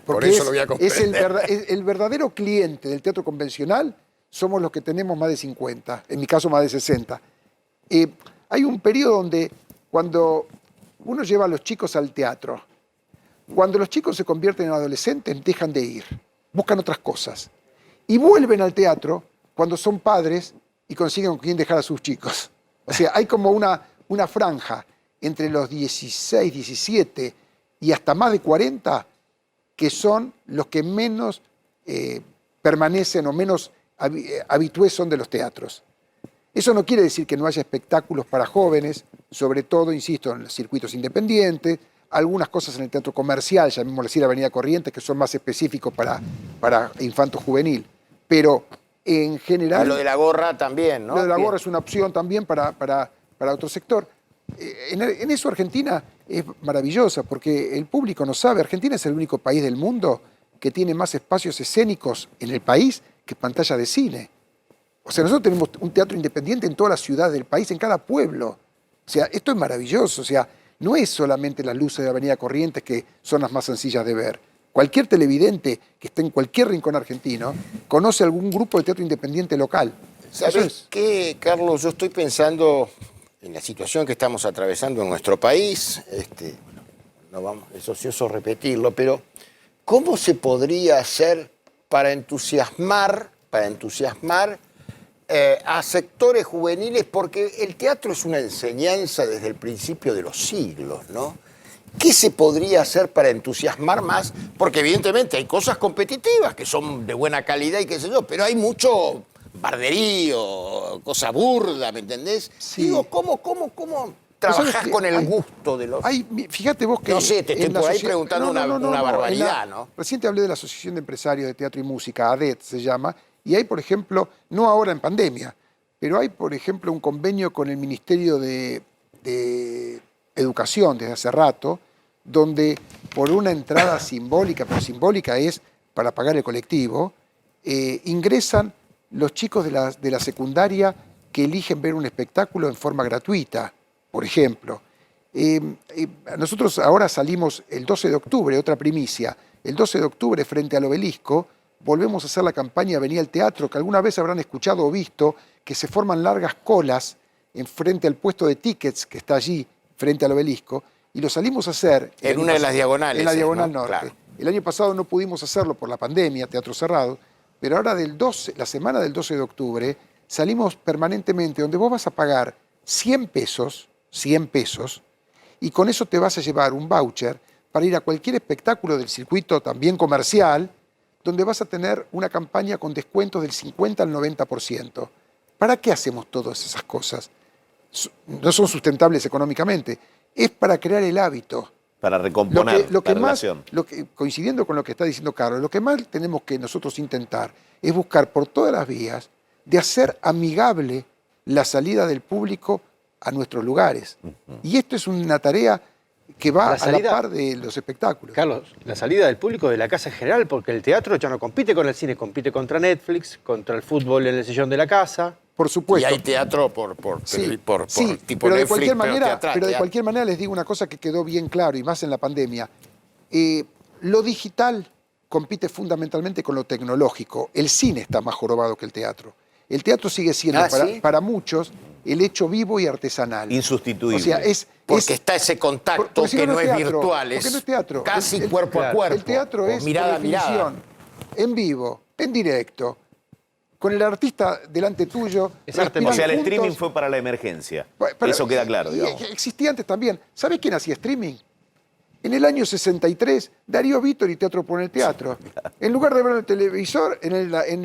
Por eso lo voy a comprender. Es el verdadero cliente del teatro convencional, somos los que tenemos más de 50, en mi caso más de 60. Hay un periodo donde cuando uno lleva a los chicos al teatro, cuando los chicos se convierten en adolescentes, dejan de ir, buscan otras cosas. Y vuelven al teatro cuando son padres y consiguen con quién dejar a sus chicos. O sea, hay como una franja entre los 16, 17 y hasta más de 40 que son los que menos permanecen o menos habitués son de los teatros. Eso no quiere decir que no haya espectáculos para jóvenes, sobre todo, insisto, en los circuitos independientes, algunas cosas en el teatro comercial, llamémosle así la Avenida Corrientes, que son más específicos para infanto juvenil. Pero en general... Y lo de La Gorra también, ¿no? Lo de La Gorra es una opción también para otro sector. En eso Argentina es maravillosa, porque el público no sabe. Argentina es el único país del mundo que tiene más espacios escénicos en el país que pantalla de cine. O sea, nosotros tenemos un teatro independiente en todas las ciudades del país, en cada pueblo. O sea, esto es maravilloso. O sea, no es solamente las luces de la Avenida Corrientes que son las más sencillas de ver. Cualquier televidente que esté en cualquier rincón argentino conoce algún grupo de teatro independiente local. ¿Sabes qué, Carlos? Yo estoy pensando en la situación que estamos atravesando en nuestro país. No vamos, es ocioso repetirlo, pero ¿cómo se podría hacer para entusiasmar a sectores juveniles? Porque el teatro es una enseñanza desde el principio de los siglos, ¿no? ¿Qué se podría hacer para entusiasmar más? Porque evidentemente hay cosas competitivas que son de buena calidad y qué sé yo, pero hay mucho barderío, cosa burda, ¿me entendés? Sí. Digo, ¿cómo trabajás con el gusto de los...? Fíjate vos que... No sé, te estoy por ahí preguntando una barbaridad, ¿no? Recién te hablé de la Asociación de Empresarios de Teatro y Música, ADET se llama, y hay, por ejemplo, no ahora en pandemia, pero hay, por ejemplo, un convenio con el Ministerio de educación desde hace rato, donde por una entrada simbólica, pero simbólica es para pagar el colectivo, ingresan los chicos de la secundaria que eligen ver un espectáculo en forma gratuita, por ejemplo. Nosotros ahora salimos el 12 de octubre, otra primicia, el 12 de octubre frente al Obelisco, volvemos a hacer la campaña Vení al Teatro, que alguna vez habrán escuchado o visto que se forman largas colas en frente al puesto de tickets que está allí, frente al Obelisco, y lo salimos a hacer... En una de las diagonales. En la diagonal ¿no? norte. Claro. El año pasado no pudimos hacerlo por la pandemia, teatro cerrado, pero ahora la semana del 12 de octubre, salimos permanentemente donde vos vas a pagar 100 pesos, y con eso te vas a llevar un voucher para ir a cualquier espectáculo del circuito también comercial, donde vas a tener una campaña con descuentos del 50 al 90%. ¿Para qué hacemos todas esas cosas? No son sustentables económicamente. Es para crear el hábito. Para recomponer la relación. Coincidiendo con lo que está diciendo Carlos, lo que más tenemos que nosotros intentar es buscar por todas las vías de hacer amigable la salida del público a nuestros lugares. Y esto es una tarea que va a la par de los espectáculos. Carlos, la salida del público de la casa en general, porque el teatro ya no compite con el cine, compite contra Netflix, contra el fútbol en el sillón de la casa. Por supuesto. Y hay teatro por tipo pero de Netflix, cualquier manera, teatral, pero de teatro. cualquier manera les digo una cosa que quedó bien claro, y más en la pandemia. Lo digital compite fundamentalmente con lo tecnológico. El cine está más jorobado que el teatro. El teatro sigue siendo ¿sí? para muchos el hecho vivo y artesanal. Insustituible. O sea, Porque está ese contacto porque si que no es es teatro, virtual, porque no es teatro. casi cuerpo a cuerpo. El teatro o es, mirada por a mirada. definición, en vivo, en directo, con el artista delante tuyo. Es arte. O sea, el respiran streaming juntos. fue para la emergencia. Pero- Eso queda claro, y digamos. existía antes también. ¿Sabés quién hacía streaming? En el año 63, Darío Vítor y Teatro por el Teatro. En lugar de verlo en el televisor, en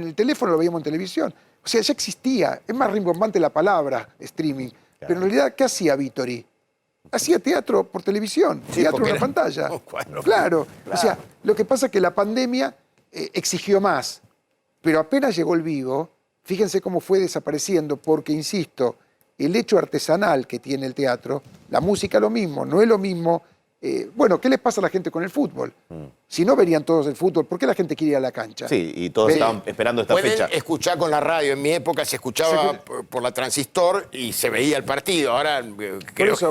el teléfono lo veíamos en televisión. O sea, ya existía. Es más rimbombante la palabra streaming. Pero en realidad, ¿qué hacía Vítori? Hacía teatro por televisión, Sí, teatro porque en la era- pantalla. Bueno, Claro. O sea, lo que pasa es que la pandemia exigió más. Pero apenas llegó el vivo, fíjense cómo fue desapareciendo, porque, insisto, el hecho artesanal que tiene el teatro, la música lo mismo, no es lo mismo. Bueno, ¿qué les pasa a la gente con el fútbol? Si no verían todos el fútbol, ¿por qué la gente quiere ir a la cancha? Sí, y todos Ve- estaban esperando esta Pueden fecha. escuchar con la radio. En mi época se escuchaba por la transistor y se veía el partido. Ahora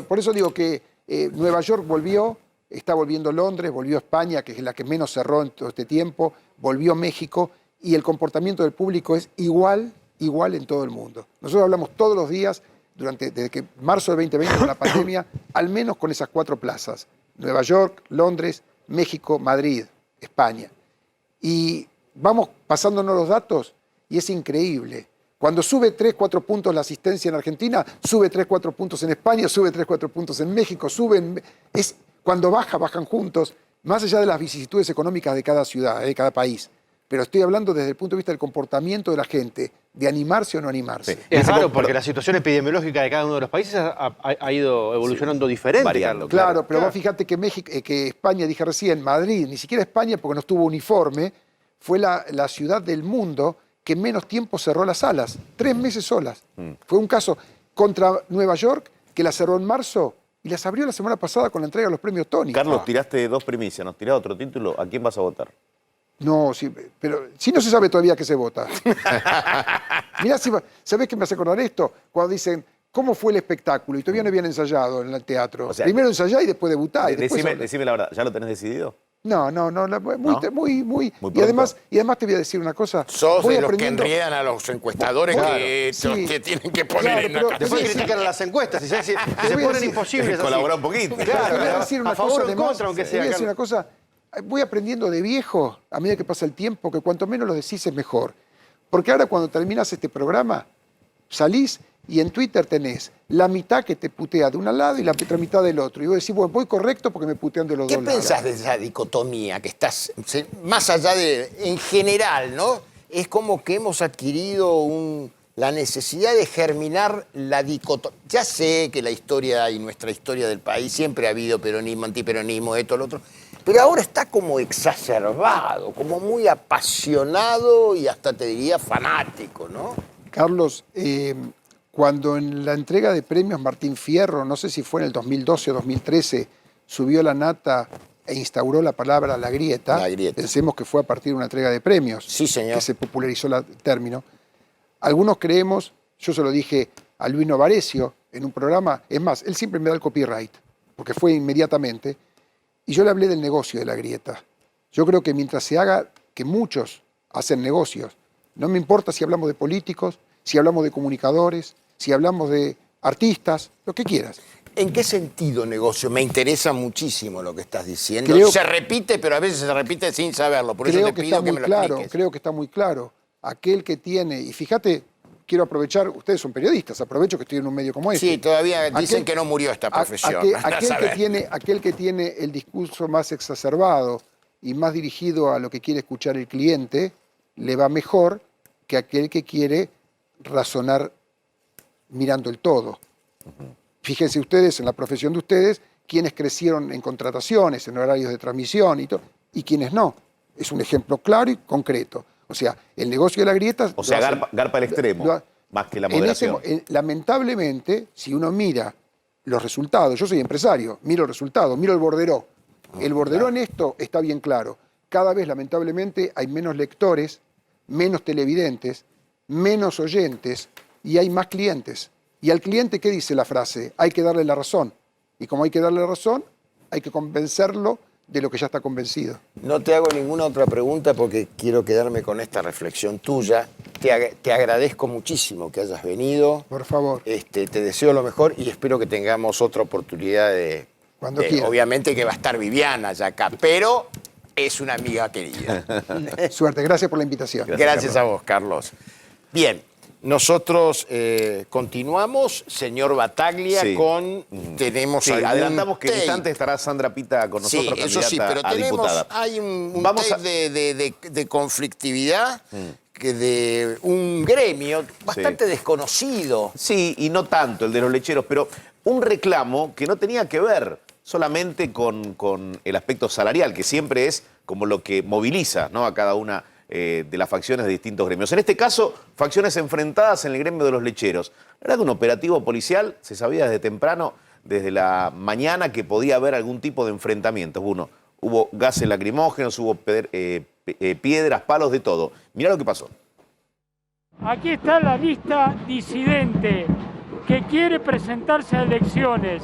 Por eso digo que Nueva York volvió, está volviendo Londres, volvió España, que es la que menos cerró en todo este tiempo, volvió México, y el comportamiento del público es igual en todo el mundo. Nosotros hablamos todos los días, desde que marzo del 2020 con la pandemia, al menos con esas 4 plazas. Nueva York, Londres, México, Madrid, España. Y vamos pasándonos los datos y es increíble. Cuando sube 3, 4 puntos la asistencia en Argentina, sube 3, 4 puntos en España, sube 3, 4 puntos en México, cuando bajan juntos, más allá de las vicisitudes económicas de cada ciudad, de cada país. Pero estoy hablando desde el punto de vista del comportamiento de la gente, de animarse o no animarse. Sí. Es raro Pero- porque la situación epidemiológica de cada uno de los países ha ido evolucionando diferente. variando, Carlos. Claro, pero vos fíjate que que España, dije recién, Madrid, ni siquiera España porque no estuvo uniforme, fue la ciudad del mundo que menos tiempo cerró las salas, 3 meses solas. Fue un caso contra Nueva York, que la cerró en marzo y las abrió la semana pasada con la entrega de los premios Tony. Carlos, tiraste 2 primicias, nos tirás otro título. ¿A quién vas a votar? No, sí, pero sí no se sabe todavía qué se vota. Mirá, ¿sabés qué me hace acordar esto? Cuando dicen, ¿cómo fue el espectáculo? Y todavía no habían ensayado en el teatro. O sea, Primero ensayá y después debutá. Y después Decime la verdad, ¿ya lo tenés decidido? No, muy. Muy Y además te voy a decir una cosa. sos voy de los que aprendiendo- enriedan a los encuestadores Claro, que sí. te tienen que poner Claro, en la pero- casa. Después Sí, critican a las encuestas y se voy a ponen decir- imposibles así. Colabora un poquito. Claro, Te voy a decir una a favor cosa o en además, contra, aunque te sea. voy a decir Carlos. una cosa. Voy aprendiendo de viejo, a medida que pasa el tiempo, que cuanto menos lo decís es mejor. Porque ahora cuando terminás este programa, salís y en Twitter tenés la mitad que te putea de un lado y la otra mitad del otro. Y vos decís, bueno, voy correcto porque me putean de los ¿Qué dos lados. pensás de esa dicotomía que estás, más allá de, en general, ¿no? Es como que hemos adquirido la necesidad de germinar la dicotomía. Ya sé que la historia y nuestra historia del país siempre ha habido peronismo, antiperonismo, esto, lo otro, pero ahora está como exacerbado, como muy apasionado y hasta te diría fanático, ¿no? Carlos, cuando en la entrega de premios Martín Fierro, no sé si fue en el 2012 o 2013, subió la nata e instauró la palabra la grieta. La grieta. Pensemos que fue a partir de una entrega de premios Sí, señor. que se popularizó el término. Algunos creemos, yo se lo dije a Luis Novarecio en un programa, es más, él siempre me da el copyright, porque fue inmediatamente, y yo le hablé del negocio de la grieta. Yo creo que mientras se haga, que muchos hacen negocios, no me importa si hablamos de políticos, si hablamos de comunicadores, si hablamos de artistas, lo que quieras. ¿En qué sentido negocio? Me interesa muchísimo lo que estás diciendo. Creo- Se repite, pero a veces se repite sin saberlo. Por eso Creo te que pido está que muy me lo claro, expliques. creo que está muy claro. Aquel que tiene, y fíjate, quiero aprovechar, ustedes son periodistas, aprovecho que estoy en un medio como este. Sí, todavía dicen Aquel- que no murió esta profesión. Andá a aquel saber. que tiene el discurso más exacerbado y más dirigido a lo que quiere escuchar el cliente, le va mejor que aquel que quiere razonar mirando el todo. Fíjense ustedes, en la profesión de ustedes, quienes crecieron en contrataciones, en horarios de transmisión y todo, y quienes no. Es un ejemplo claro y concreto. O sea, el negocio de la grieta... O sea, lo hace- garpa al extremo, lo ha- más que la en moderación. lamentablemente, si uno mira los resultados, yo soy empresario, miro los resultados, miro el borderó. El borderó en esto está bien claro. Cada vez, lamentablemente, hay menos lectores, menos televidentes, menos oyentes y hay más clientes. Y al cliente, ¿qué dice la frase? Hay que darle la razón. Y como hay que darle la razón, hay que convencerlo de lo que ya está convencido. No te hago ninguna otra pregunta porque quiero quedarme con esta reflexión tuya. Te agradezco muchísimo que hayas venido. Por favor. Te deseo lo mejor y espero que tengamos otra oportunidad Cuando quiera. obviamente que va a estar Viviana ya acá, pero es una amiga querida. Suerte, gracias por la invitación. Gracias a vos, Carlos. Bien, nosotros continuamos, señor Bataglia, Sí. tenemos Sí, algún adelantamos que en tape. instante estará Sandra Pita con nosotros, Sí, eso sí, candidata pero a tenemos, diputada. hay un Vamos tape de conflictividad que de un gremio bastante desconocido. Sí, y no tanto el de los lecheros, pero un reclamo que no tenía que ver solamente con el aspecto salarial, que siempre es como lo que moviliza, ¿no?, a cada una de las facciones de distintos gremios. En este caso, facciones enfrentadas en el gremio de los lecheros. Era de un operativo policial, se sabía desde temprano, desde la mañana, que podía haber algún tipo de enfrentamientos. Hubo gases lacrimógenos, hubo piedras, palos, de todo. Mirá lo que pasó. Aquí está la lista disidente que quiere presentarse a elecciones.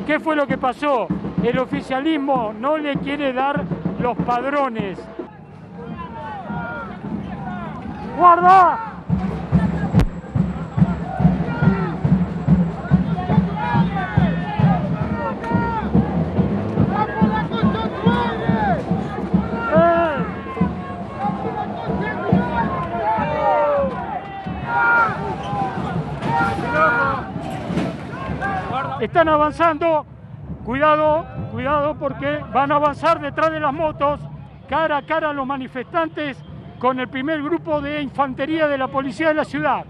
¿Qué fue lo que pasó? El oficialismo no le quiere dar los padrones. ¡Guarda! Están avanzando, cuidado, cuidado porque van a avanzar detrás de las motos, cara a cara a los manifestantes con el primer grupo de infantería de la policía de la ciudad.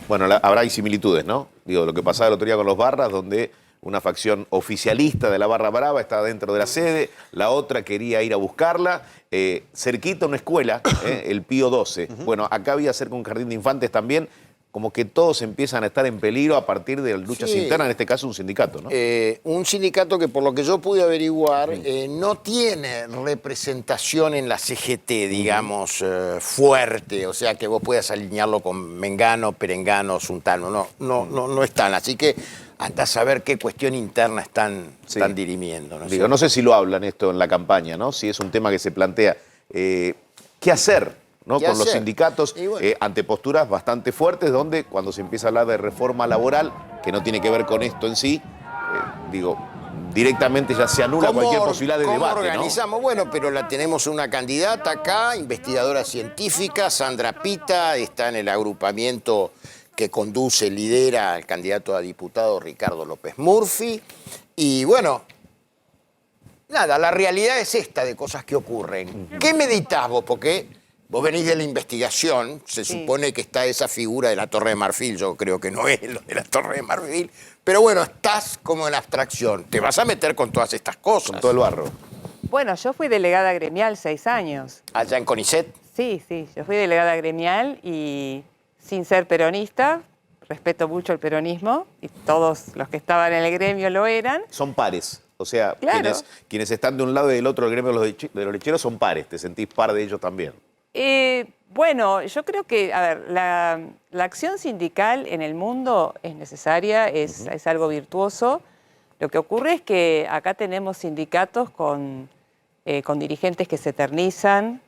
Bueno, hay similitudes, ¿no? Digo, lo que pasaba el otro día con los Barras, donde una facción oficialista de la Barra Brava estaba dentro de la sede, la otra quería ir a buscarla, cerquita una escuela, el Pío XII. Bueno, acá había cerca un jardín de infantes también, como que todos empiezan a estar en peligro a partir de luchas Sí. internas, en este caso un sindicato, ¿no? Un sindicato que, por lo que yo pude averiguar, no tiene representación en la CGT, digamos, fuerte, o sea, que vos puedas alinearlo con Mengano, Perengano, Suntano, no están. Así que andás a ver qué cuestión interna están dirimiendo. ¿no? Digo, no sé si lo hablan esto en la campaña, ¿no? Si es un tema que se plantea. ¿Qué hacer? ¿No? ¿Qué Con los hacer? sindicatos Y bueno. ante posturas bastante fuertes, donde cuando se empieza a hablar de reforma laboral, que no tiene que ver con esto en sí, directamente ya se anula cualquier posibilidad de debate, ¿Cómo organizamos? ¿no? Bueno, pero tenemos una candidata acá, investigadora científica, Sandra Pita, está en el agrupamiento que conduce, lidera el candidato a diputado Ricardo López Murphy. Y bueno, nada, la realidad es esta de cosas que ocurren. ¿Qué meditas vos? Porque vos venís de la investigación, se supone que está esa figura de la Torre de Marfil, yo creo que no es lo de la Torre de Marfil, pero bueno, estás como en abstracción, te vas a meter con todas estas cosas. Con todo el barro. Bueno, yo fui delegada gremial 6 años. Allá en CONICET. Sí, sí, yo fui delegada gremial y sin ser peronista, respeto mucho el peronismo y todos los que estaban en el gremio lo eran. Son pares. O sea, Claro. quienes están de un lado y del otro del gremio de los lecheros son pares. ¿Te sentís par de ellos también? Bueno, yo creo que, a ver, la acción sindical en el mundo es necesaria, es algo virtuoso. Lo que ocurre es que acá tenemos sindicatos con dirigentes que se eternizan,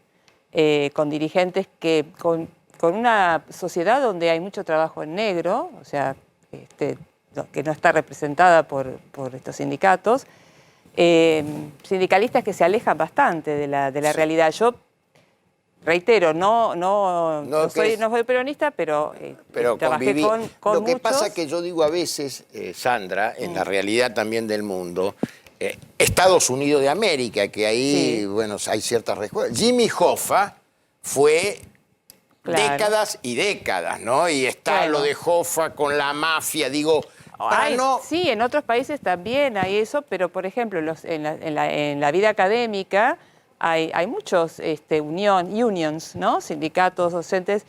con dirigentes que, con una sociedad donde hay mucho trabajo en negro, o sea, que no está representada por estos sindicatos, sindicalistas que se alejan bastante de la realidad. Yo reitero, no soy peronista, pero trabajé conviví. con Lo que muchos. pasa que yo digo a veces, Sandra, en la realidad también del mundo, Estados Unidos de América, que ahí, bueno, hay ciertas respuestas. Jimmy Hoffa fue décadas y décadas, ¿no? Y está lo de Hoffa con la mafia, digo... Sí, en otros países también hay eso, pero por ejemplo, en la vida académica hay muchos unions, ¿no? Sindicatos, docentes,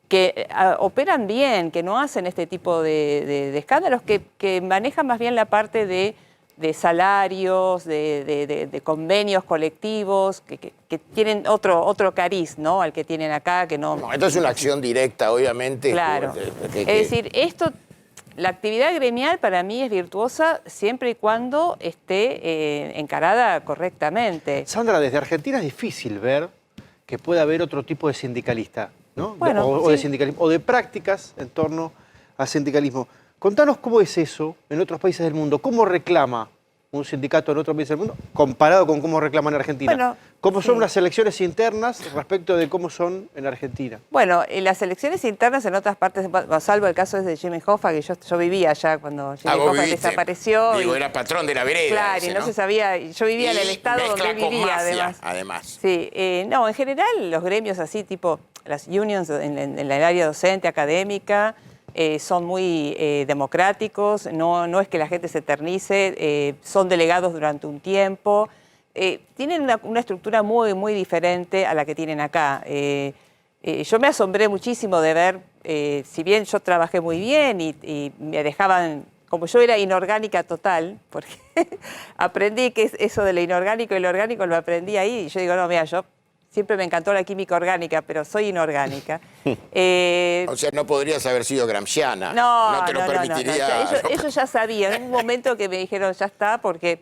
que operan bien, que no hacen este tipo de escándalos, que manejan más bien la parte de salarios, de convenios colectivos, que tienen otro cariz, ¿no? Al que tienen acá, que no... Esto es una acción directa, obviamente. Claro. Es decir, la actividad gremial para mí es virtuosa siempre y cuando esté encarada correctamente. Sandra, desde Argentina es difícil ver que pueda haber otro tipo de sindicalista, ¿no? Bueno, o de sindicalismo, o de prácticas en torno al sindicalismo. Contanos cómo es eso en otros países del mundo. ¿Cómo reclama un sindicato en otro país del mundo comparado con cómo reclaman en Argentina? Bueno, ¿Cómo son unas elecciones internas respecto de cómo son en Argentina? Bueno, las elecciones internas en otras partes, salvo el caso de Jimmy Hoffa, que yo vivía allá cuando Jimmy Hoffa desapareció. Digo, era patrón de la vereda. Claro, ese, y no se sabía. Yo vivía en el estado donde él vivía, además. Sí, no, en general los gremios así, tipo las unions en el área docente, académica, son muy democráticos, no es que la gente se eternice, son delegados durante un tiempo. Tienen una estructura muy, muy diferente a la que tienen acá. Yo me asombré muchísimo de ver, si bien yo trabajé muy bien y me dejaban, como yo era inorgánica total, porque aprendí que eso de lo inorgánico y lo orgánico lo aprendí ahí, y yo digo, no, mira, yo siempre me encantó la química orgánica, pero soy inorgánica. O sea, no podrías haber sido gramsciana. No te lo permitiría. Ellos ya sabían. En un momento que me dijeron, ya está, porque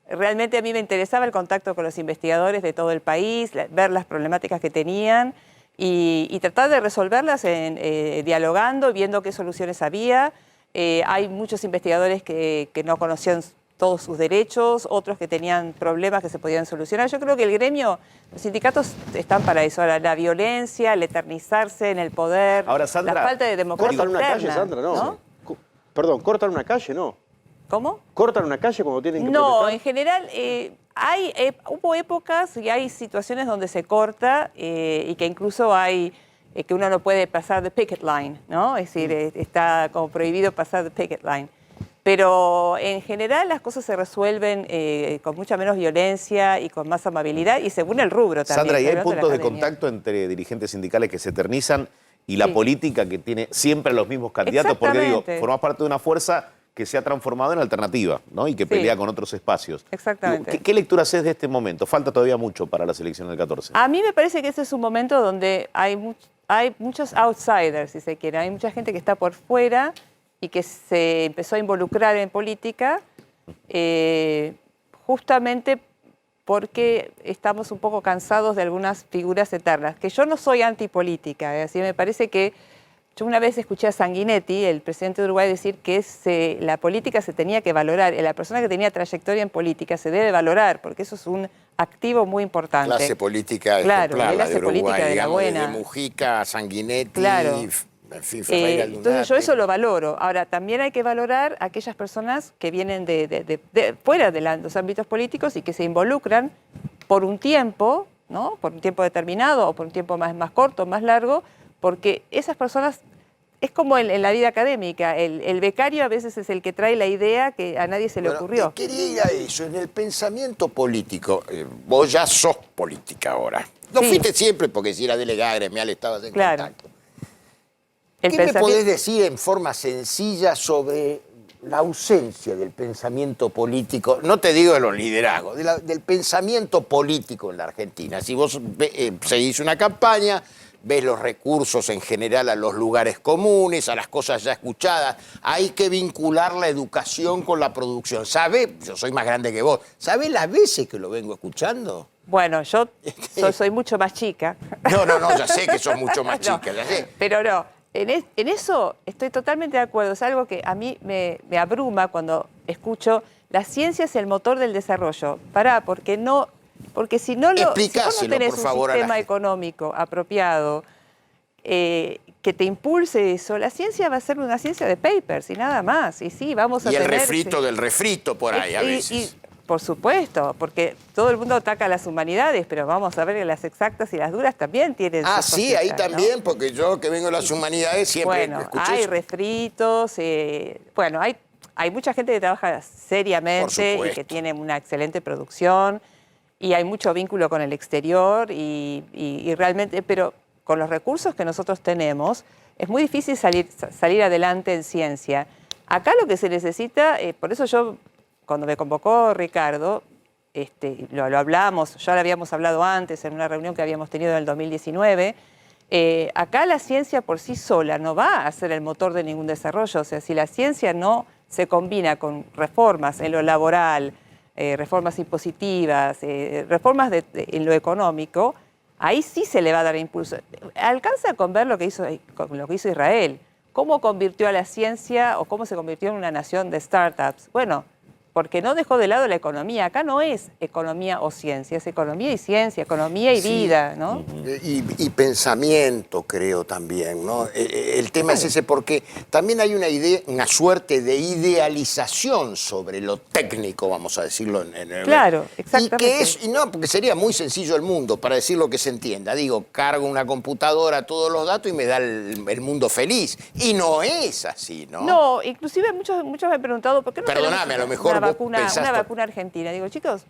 realmente a mí me interesaba el contacto con los investigadores de todo el país, ver las problemáticas que tenían y tratar de resolverlas dialogando, viendo qué soluciones había. Hay muchos investigadores que no conocían todos sus derechos, otros que tenían problemas que se podían solucionar. Yo creo que el gremio, los sindicatos están para eso, la violencia, el eternizarse en el poder, ahora, Sandra, la falta de democracia ¿Cortan una interna, calle, Sandra? No. Perdón, ¿cortan una calle? No. ¿Cómo? ¿Cortan una calle cuando tienen que No, protestar? en general hubo épocas y hay situaciones donde se corta y que incluso hay que uno no puede pasar de picket line, ¿no? Es decir, está como prohibido pasar de picket line. Pero en general las cosas se resuelven con mucha menos violencia y con más amabilidad y según el rubro también. Sandra, ¿y hay hablando puntos de academia. contacto entre dirigentes sindicales que se eternizan y la política que tiene siempre los mismos candidatos? Porque digo, formás parte de una fuerza que se ha transformado en alternativa, ¿no? Y que pelea con otros espacios. Exactamente. Digo, ¿qué lectura haces de este momento? Falta todavía mucho para las elecciones del 14. A mí me parece que ese es un momento donde hay muchos outsiders, si se quiere. Hay mucha gente que está por fuera y que se empezó a involucrar en política justamente porque estamos un poco cansados de algunas figuras eternas. Que yo no soy antipolítica, así me parece que yo una vez escuché a Sanguinetti, el presidente de Uruguay, decir que la política se tenía que valorar. La persona que tenía trayectoria en política se debe valorar, porque eso es un activo muy importante. Clase política ejemplar, la de Uruguay, política de digamos, la buena. desde Mujica, Sanguinetti, Claro. en fin, Ferreira Lunate. Entonces yo eso lo valoro. Ahora, también hay que valorar a aquellas personas que vienen de fuera de los ámbitos políticos y que se involucran por un tiempo, ¿no? Por un tiempo determinado o por un tiempo más corto, más largo, porque esas personas, es como en la vida académica, el becario a veces es el que trae la idea que a nadie se le ocurrió. Quería ir a eso, en el pensamiento político, vos ya sos política ahora, Lo Sí. fuiste siempre, porque si era delegada gremial estabas en Claro. contacto. El ¿Qué me pensamiento- podés decir en forma sencilla sobre la ausencia del pensamiento político? No te digo de los liderazgos, del pensamiento político en la Argentina. Si vos seguís una campaña, ves los recursos en general a los lugares comunes, a las cosas ya escuchadas. Hay que vincular la educación con la producción. ¿Sabés? Yo soy más grande que vos. ¿Sabés las veces que lo vengo escuchando? Bueno, yo soy mucho más chica. No, ya sé que sos mucho más No, chica, ya sé. Pero no, en eso estoy totalmente de acuerdo. Es algo que a mí me abruma cuando escucho la ciencia es el motor del desarrollo. Pará, porque si no si vos no Explicáselo, tenés por un favor, a la sistema gente. económico apropiado que te impulse eso, la ciencia va a ser una ciencia de papers y nada más. Y sí, vamos a Y el tener... refrito del refrito por ahí a veces. Por supuesto, porque todo el mundo ataca a las humanidades, pero vamos a ver que las exactas y las duras también tienen Ah, sus sí, ahí cositas, ¿no? también, porque yo que vengo de las humanidades siempre Bueno, escuché hay eso. refritos, bueno, hay mucha gente que trabaja Por seriamente y supuesto. que tiene una excelente producción y hay mucho vínculo con el exterior y realmente, pero con los recursos que nosotros tenemos es muy difícil salir adelante en ciencia. Acá lo que se necesita, por eso yo, cuando me convocó Ricardo, lo hablamos, ya lo habíamos hablado antes en una reunión que habíamos tenido en el 2019, acá la ciencia por sí sola no va a ser el motor de ningún desarrollo. O sea, si la ciencia no se combina con reformas en lo laboral, reformas impositivas, reformas en lo económico, ahí sí se le va a dar impulso. Alcanza con ver lo que hizo Israel. ¿Cómo convirtió a la ciencia o cómo se convirtió en una nación de startups? Bueno, porque no dejó de lado la economía. Acá no es economía o ciencia, es economía y ciencia, economía y vida, ¿no? Y pensamiento, creo también, ¿no? El tema es ese, porque también hay una suerte de idealización sobre lo técnico, vamos a decirlo. Claro, exactamente. Y no, porque sería muy sencillo el mundo, para decir lo que se entienda. Digo, cargo una computadora, todos los datos y me da el mundo feliz. Y no es así, ¿no? No, inclusive muchos me han preguntado, ¿por qué no Perdóname, a lo mejor una vos vacuna, pensás una por- vacuna argentina? Digo, chicos,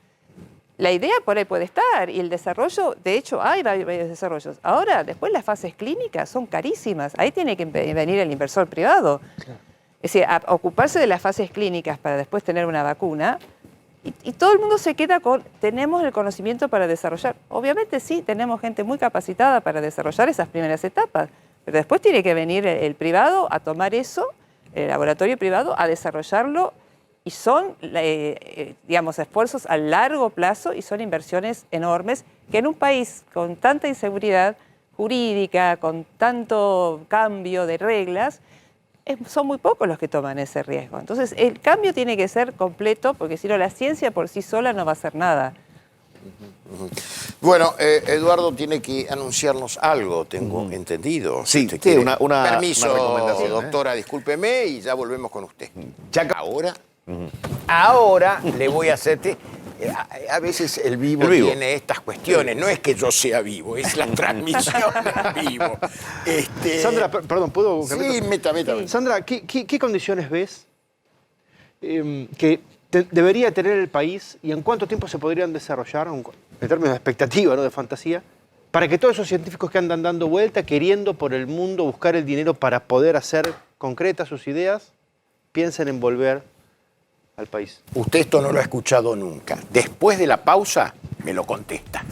la idea por ahí puede estar y el desarrollo, de hecho, hay varios desarrollos. Ahora, después las fases clínicas son carísimas. Ahí tiene que venir el inversor privado. Es decir, a ocuparse de las fases clínicas para después tener una vacuna. Y todo el mundo se queda con, tenemos el conocimiento para desarrollar. Obviamente sí, tenemos gente muy capacitada para desarrollar esas primeras etapas, pero después tiene que venir el privado a tomar eso, el laboratorio privado, a desarrollarlo, y son, digamos, esfuerzos a largo plazo y son inversiones enormes que en un país con tanta inseguridad jurídica, con tanto cambio de reglas, son muy pocos los que toman ese riesgo. Entonces, el cambio tiene que ser completo, porque si no, la ciencia por sí sola no va a hacer nada. Bueno, Eduardo tiene que anunciarnos algo, tengo entendido. Sí, Si usted sí, quiere. una Permiso, recomendación, ¿eh? doctora, discúlpeme y ya volvemos con usted. Ahora le voy a hacer... A veces el vivo tiene estas cuestiones. No es que yo sea vivo, es la transmisión en vivo. Sandra, perdón, ¿puedo? Sí, meta. Sandra, ¿qué condiciones ves que debería tener el país y en cuánto tiempo se podrían desarrollar, en términos de expectativa, ¿no?, de fantasía, para que todos esos científicos que andan dando vuelta, queriendo por el mundo buscar el dinero para poder hacer concretas sus ideas, piensen en volver al país? Usted esto no lo ha escuchado nunca. Después de la pausa, me lo contesta.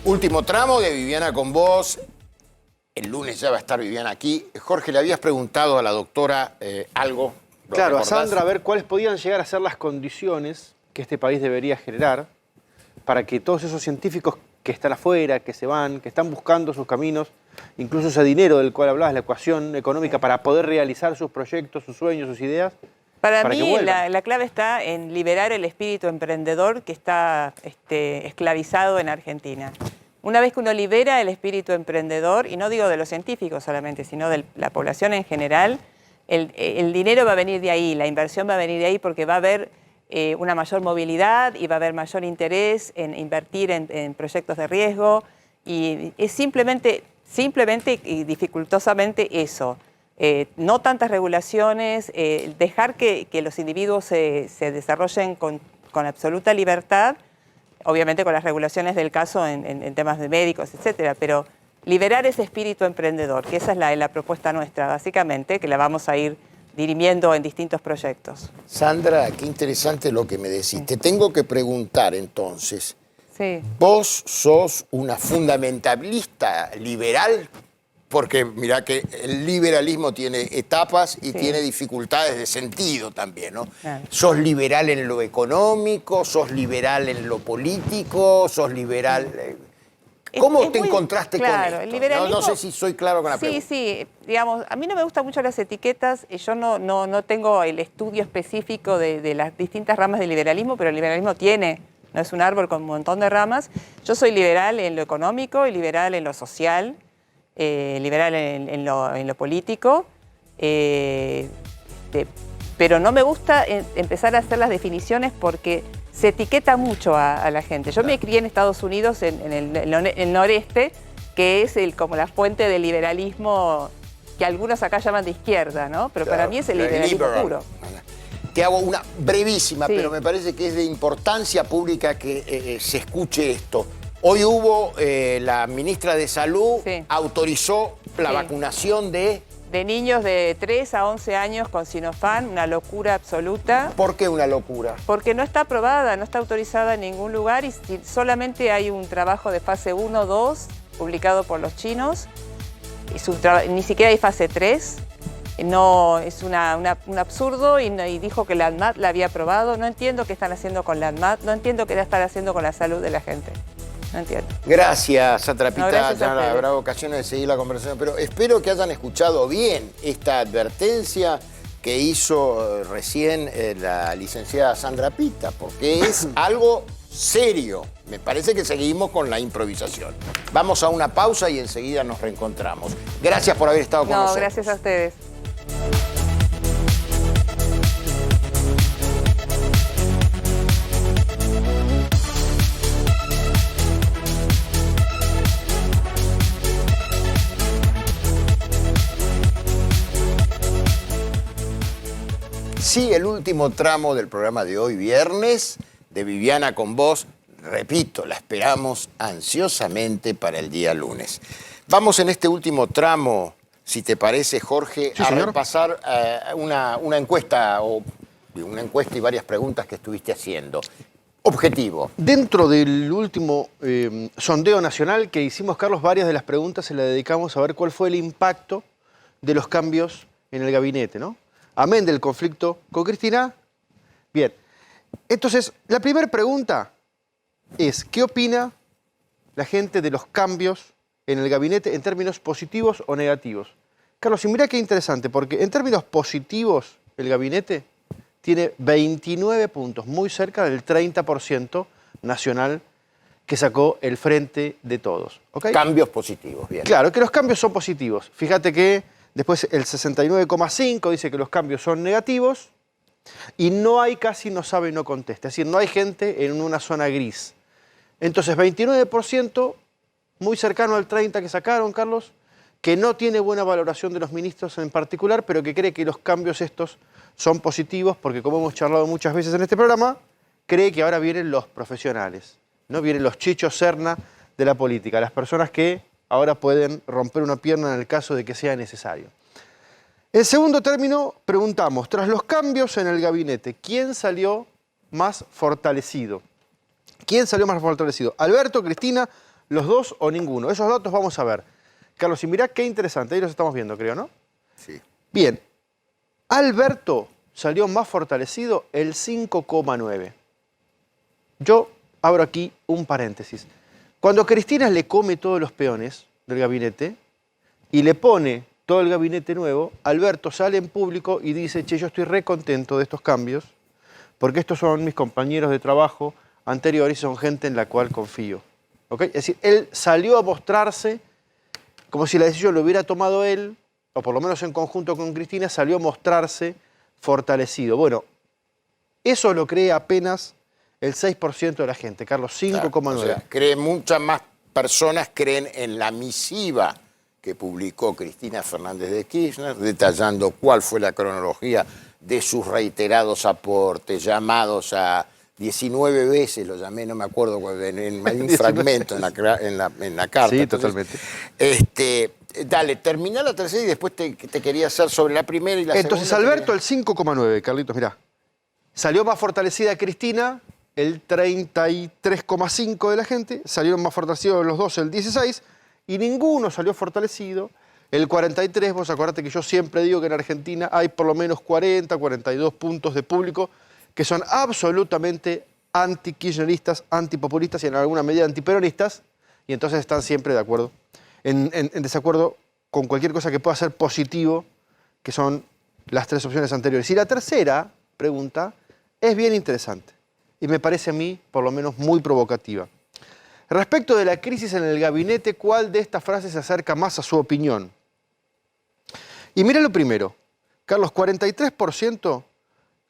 Último tramo de Viviana con vos. El lunes ya va a estar Viviana aquí. Jorge, le habías preguntado a la doctora algo. ¿Lo Claro, a recordás? Sandra, a ver cuáles podían llegar a ser las condiciones que este país debería generar para que todos esos científicos que están afuera, que se van, que están buscando sus caminos, incluso ese dinero del cual hablabas, la ecuación económica para poder realizar sus proyectos, sus sueños, sus ideas. Para que mí vuelvan. la clave está en liberar el espíritu emprendedor que está esclavizado en Argentina. Una vez que uno libera el espíritu emprendedor, y no digo de los científicos solamente, sino de la población en general, el dinero va a venir de ahí, la inversión va a venir de ahí porque va a haber una mayor movilidad y va a haber mayor interés en invertir en proyectos de riesgo. Y es simplemente y dificultosamente eso. No tantas regulaciones, dejar que los individuos se desarrollen con absoluta libertad, obviamente con las regulaciones del caso en temas de médicos, etcétera, pero liberar ese espíritu emprendedor, que esa es la propuesta nuestra, básicamente, que la vamos a ir dirimiendo en distintos proyectos. Sandra, qué interesante lo que me decís. Te tengo que preguntar entonces, Sí. ¿vos sos una fundamentalista liberal? Porque mirá que el liberalismo tiene etapas y tiene dificultades de sentido también, ¿no? Claro. ¿Sos liberal en lo económico? ¿Sos liberal en lo político? ¿Sos liberal...? ¿Cómo te encontraste con esto? El liberalismo, no sé si soy claro con la pregunta. Sí, digamos, a mí no me gustan mucho las etiquetas, yo no tengo el estudio específico de las distintas ramas del liberalismo, pero el liberalismo no es un árbol con un montón de ramas. Yo soy liberal en lo económico y liberal en lo social, liberal en lo político, pero no me gusta empezar a hacer las definiciones porque se etiqueta mucho a la gente. Yo me crié en Estados Unidos, en el noreste, que es como la fuente del liberalismo que algunos acá llaman de izquierda, ¿no? Pero para mí es el liberalismo puro. Te hago una brevísima, pero me parece que es de importancia pública que se escuche esto. Hoy hubo, la ministra de Salud autorizó la vacunación de niños de 3 a 11 años con Sinopharm, una locura absoluta. ¿Por qué una locura? Porque no está aprobada, no está autorizada en ningún lugar y solamente hay un trabajo de fase 1-2 publicado por los chinos. Ni siquiera hay fase 3. No, es un absurdo y dijo que la ANMAT la había aprobado. No entiendo qué están haciendo con la ANMAT, no entiendo qué están haciendo con la salud de la gente. No entiendo. Gracias, Satrapita. Gracias ya habrá ocasiones de seguir la conversación, pero espero que hayan escuchado bien esta advertencia que hizo recién la licenciada Sandra Pita, porque es algo serio. Me parece que seguimos con la improvisación. Vamos a una pausa y enseguida nos reencontramos. Gracias por haber estado con nosotros. Gracias a ustedes. Sí, el último tramo del programa de hoy, viernes, de Viviana con Vos. Repito, la esperamos ansiosamente para el día lunes. Vamos en este último tramo, si te parece, Jorge, a repasar una encuesta y varias preguntas que estuviste haciendo. Objetivo. Dentro del último sondeo nacional que hicimos, Carlos, varias de las preguntas se las dedicamos a ver cuál fue el impacto de los cambios en el gabinete, ¿no? Amén del conflicto con Cristina. Bien, entonces, la primera pregunta es, ¿qué opina la gente de los cambios en el gabinete en términos positivos o negativos? Carlos, y mira qué interesante, porque en términos positivos el gabinete tiene 29 puntos, muy cerca del 30% nacional que sacó el Frente de Todos. ¿Okay? Cambios positivos, bien. Claro, que los cambios son positivos. Fíjate que después el 69,5 dice que los cambios son negativos y no hay casi no sabe y no contesta. Es decir, no hay gente en una zona gris. Entonces, 29%, muy cercano al 30% que sacaron, Carlos, que no tiene buena valoración de los ministros en particular, pero que cree que los cambios estos son positivos porque, como hemos charlado muchas veces en este programa, cree que ahora vienen los profesionales, ¿no? Vienen los Chichos Serna de la política, las personas que ahora pueden romper una pierna en el caso de que sea necesario. En segundo término, preguntamos, tras los cambios en el gabinete, ¿quién salió más fortalecido? ¿Quién salió más fortalecido? ¿Alberto, Cristina, los dos o ninguno? Esos datos vamos a ver. Carlos, y mirá qué interesante, ahí los estamos viendo, creo, ¿no? Sí. Bien, Alberto salió más fortalecido el 5,9. Yo abro aquí un paréntesis. Cuando Cristina le come todos los peones del gabinete y le pone todo el gabinete nuevo, Alberto sale en público y dice, che, yo estoy re contento de estos cambios porque estos son mis compañeros de trabajo anteriores y son gente en la cual confío. ¿Okay? Es decir, él salió a mostrarse como si la decisión lo hubiera tomado él, o por lo menos en conjunto con Cristina, salió a mostrarse fortalecido. Bueno, Eso lo cree apenas el 6% de la gente, Carlos, 5,9%. O sea, muchas más personas creen en la misiva que publicó Cristina Fernández de Kirchner, detallando cuál fue la cronología de sus reiterados aportes, llamados a 19 veces, lo llamé, no me acuerdo, hay un fragmento en la carta. Sí, Entonces, totalmente. Dale, termina la tercera y después te quería hacer sobre la primera y la segunda. Entonces, Alberto, el 5,9%, Carlitos, mirá. Salió más fortalecida Cristina, el 33,5% de la gente. Salieron más fortalecidos los dos, el 16%. Y ninguno salió fortalecido. El 43%, vos acordate que yo siempre digo que en Argentina hay por lo menos 40, 42 puntos de público que son absolutamente anti-kirchneristas, antipopulistas y en alguna medida antiperonistas, y entonces están siempre de acuerdo, en desacuerdo con cualquier cosa que pueda ser positivo, que son las tres opciones anteriores. Y la tercera pregunta es bien interesante, y me parece a mí, por lo menos, muy provocativa. Respecto de la crisis en el gabinete, ¿cuál de estas frases se acerca más a su opinión? Y mira lo primero. Carlos, 43%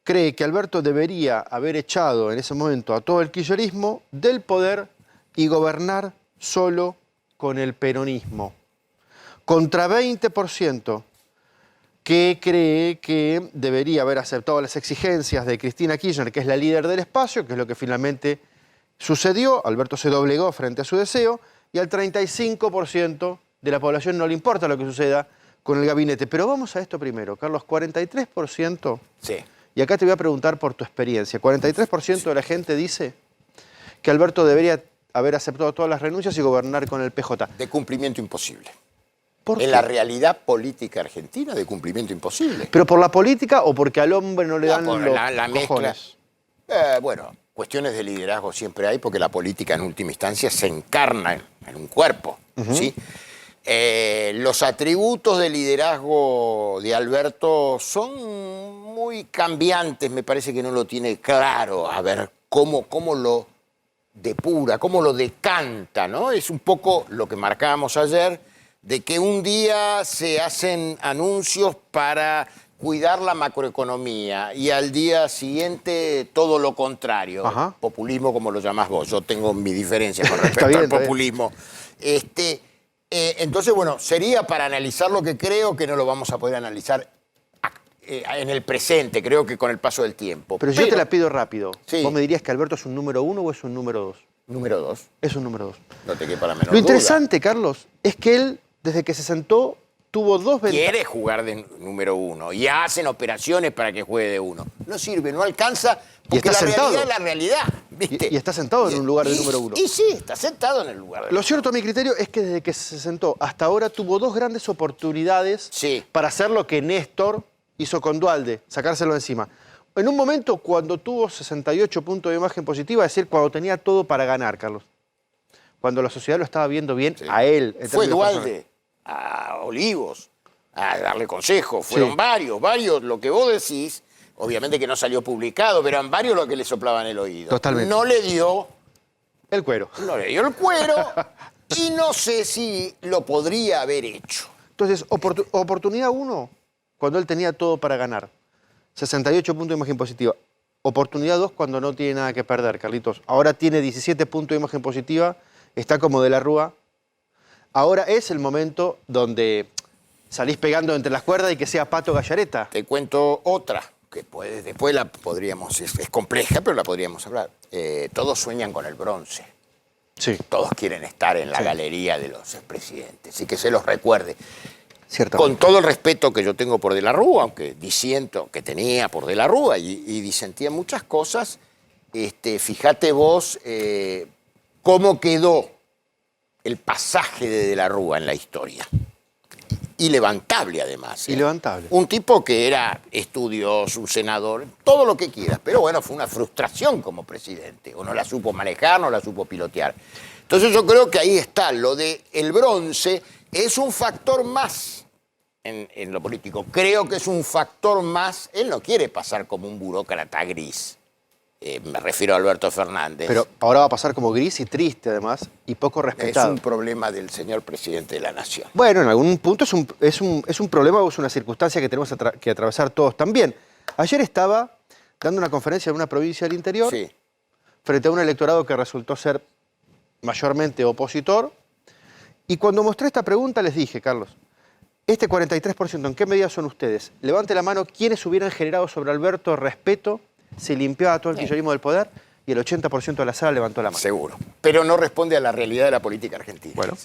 cree que Alberto debería haber echado en ese momento a todo el kirchnerismo del poder y gobernar solo con el peronismo. Contra 20% que cree que debería haber aceptado las exigencias de Cristina Kirchner, que es la líder del espacio, que es lo que finalmente sucedió. Alberto se doblegó frente a su deseo y al 35% de la población no le importa lo que suceda con el gabinete. Pero vamos a esto primero, Carlos, 43%. Sí. Y acá te voy a preguntar por tu experiencia. 43% de la gente dice que Alberto debería haber aceptado todas las renuncias y gobernar con el PJ. De cumplimiento imposible. ¿Por qué? En la realidad política argentina, de cumplimiento imposible. ¿Pero por la política o porque al hombre no le dan por los la mezcla. cojones? Bueno, cuestiones de liderazgo siempre hay, porque la política en última instancia se encarna en un cuerpo, ¿sí? Los atributos de liderazgo de Alberto son muy cambiantes, me parece que no lo tiene claro, a ver cómo lo depura, cómo lo decanta, ¿no? Es un poco lo que marcábamos ayer, de que un día se hacen anuncios para cuidar la macroeconomía y al día siguiente todo lo contrario. Ajá. Populismo, como lo llamás vos. Yo tengo mi diferencia con respecto al populismo. Entonces, bueno, sería para analizar lo que creo que no lo vamos a poder analizar en el presente, creo que con el paso del tiempo. Pero yo te la pido rápido. Sí. ¿Vos me dirías que Alberto es un número 1 o es un número 2? Número 2. Es un número 2. No te quepa la menor Lo interesante, Carlos, es que él, desde que se sentó, tuvo dos ventajas. Quiere jugar de número 1 y hacen operaciones para que juegue de 1. No sirve, no alcanza, porque la realidad es la realidad. ¿Viste? Y está sentado en un lugar de número 1. Y sí, está sentado en el lugar de Lo cierto a mi criterio es que desde que se sentó hasta ahora tuvo dos grandes oportunidades para hacer lo que Néstor hizo con Duhalde, sacárselo encima. En un momento cuando tuvo 68 puntos de imagen positiva, es decir, cuando tenía todo para ganar, Carlos. Cuando la sociedad lo estaba viendo bien a él. Fue Duhalde a Olivos a darle consejos. Fueron varios. Lo que vos decís, obviamente que no salió publicado, pero eran varios los que le soplaban el oído. Totalmente. No le dio el cuero. No le dio el cuero y no sé si lo podría haber hecho. Entonces, oportunidad 1, cuando él tenía todo para ganar. 68 puntos de imagen positiva. Oportunidad 2, cuando no tiene nada que perder, Carlitos. Ahora tiene 17 puntos de imagen positiva, está como de la Rúa. Ahora es el momento donde salís pegando entre las cuerdas y que sea Pato Gallareta. Te cuento otra, que después la podríamos, es compleja, pero la podríamos hablar. Todos sueñan con el bronce. Sí. Todos quieren estar en la galería de los expresidentes, y que se los recuerde. Ciertamente. Con todo el respeto que yo tengo por De la Rúa, aunque disiento que tenía por De la Rúa y disentía muchas cosas, fíjate vos cómo quedó el pasaje de la Rúa en la historia. Ilevantable, además. Ilevantable. Un tipo que era estudioso, un senador, todo lo que quieras, pero bueno, fue una frustración como presidente. O no la supo manejar, no la supo pilotear. Entonces yo creo que ahí está, lo de el bronce es un factor más en lo político. Creo que es un factor más. Él no quiere pasar como un burócrata gris. Me refiero a Alberto Fernández. Pero ahora va a pasar como gris y triste, además, y poco respetado. Es un problema del señor presidente de la Nación. Bueno, en algún punto es un problema o es una circunstancia que tenemos que atravesar todos también. Ayer estaba dando una conferencia en una provincia del interior, Sí. frente a un electorado que resultó ser mayormente opositor. Y cuando mostré esta pregunta les dije, Carlos, este 43%, ¿en qué medida son ustedes? Levante la mano quienes hubieran generado sobre Alberto respeto, se limpiaba todo el kirchnerismo del poder, y el 80% de la sala levantó la mano. Seguro. Pero no responde a la realidad de la política argentina. Bueno.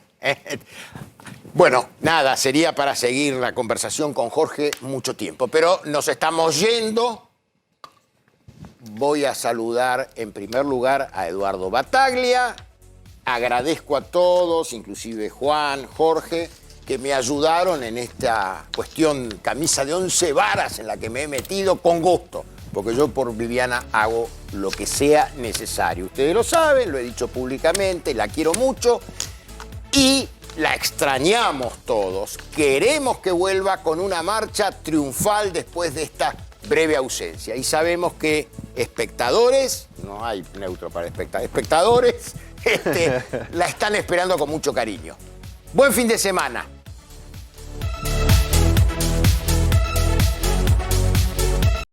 Bueno, nada, sería para seguir la conversación con Jorge mucho tiempo. Pero nos estamos yendo. Voy a saludar en primer lugar a Eduardo Battaglia. Agradezco a todos, inclusive Juan, Jorge, que me ayudaron en esta cuestión camisa de 11 varas en la que me he metido con gusto. Porque yo por Viviana hago lo que sea necesario. Ustedes lo saben, lo he dicho públicamente, la quiero mucho y la extrañamos todos. Queremos que vuelva con una marcha triunfal después de esta breve ausencia. Y sabemos que espectadores, no hay neutro para espectadores, la están esperando con mucho cariño. Buen fin de semana.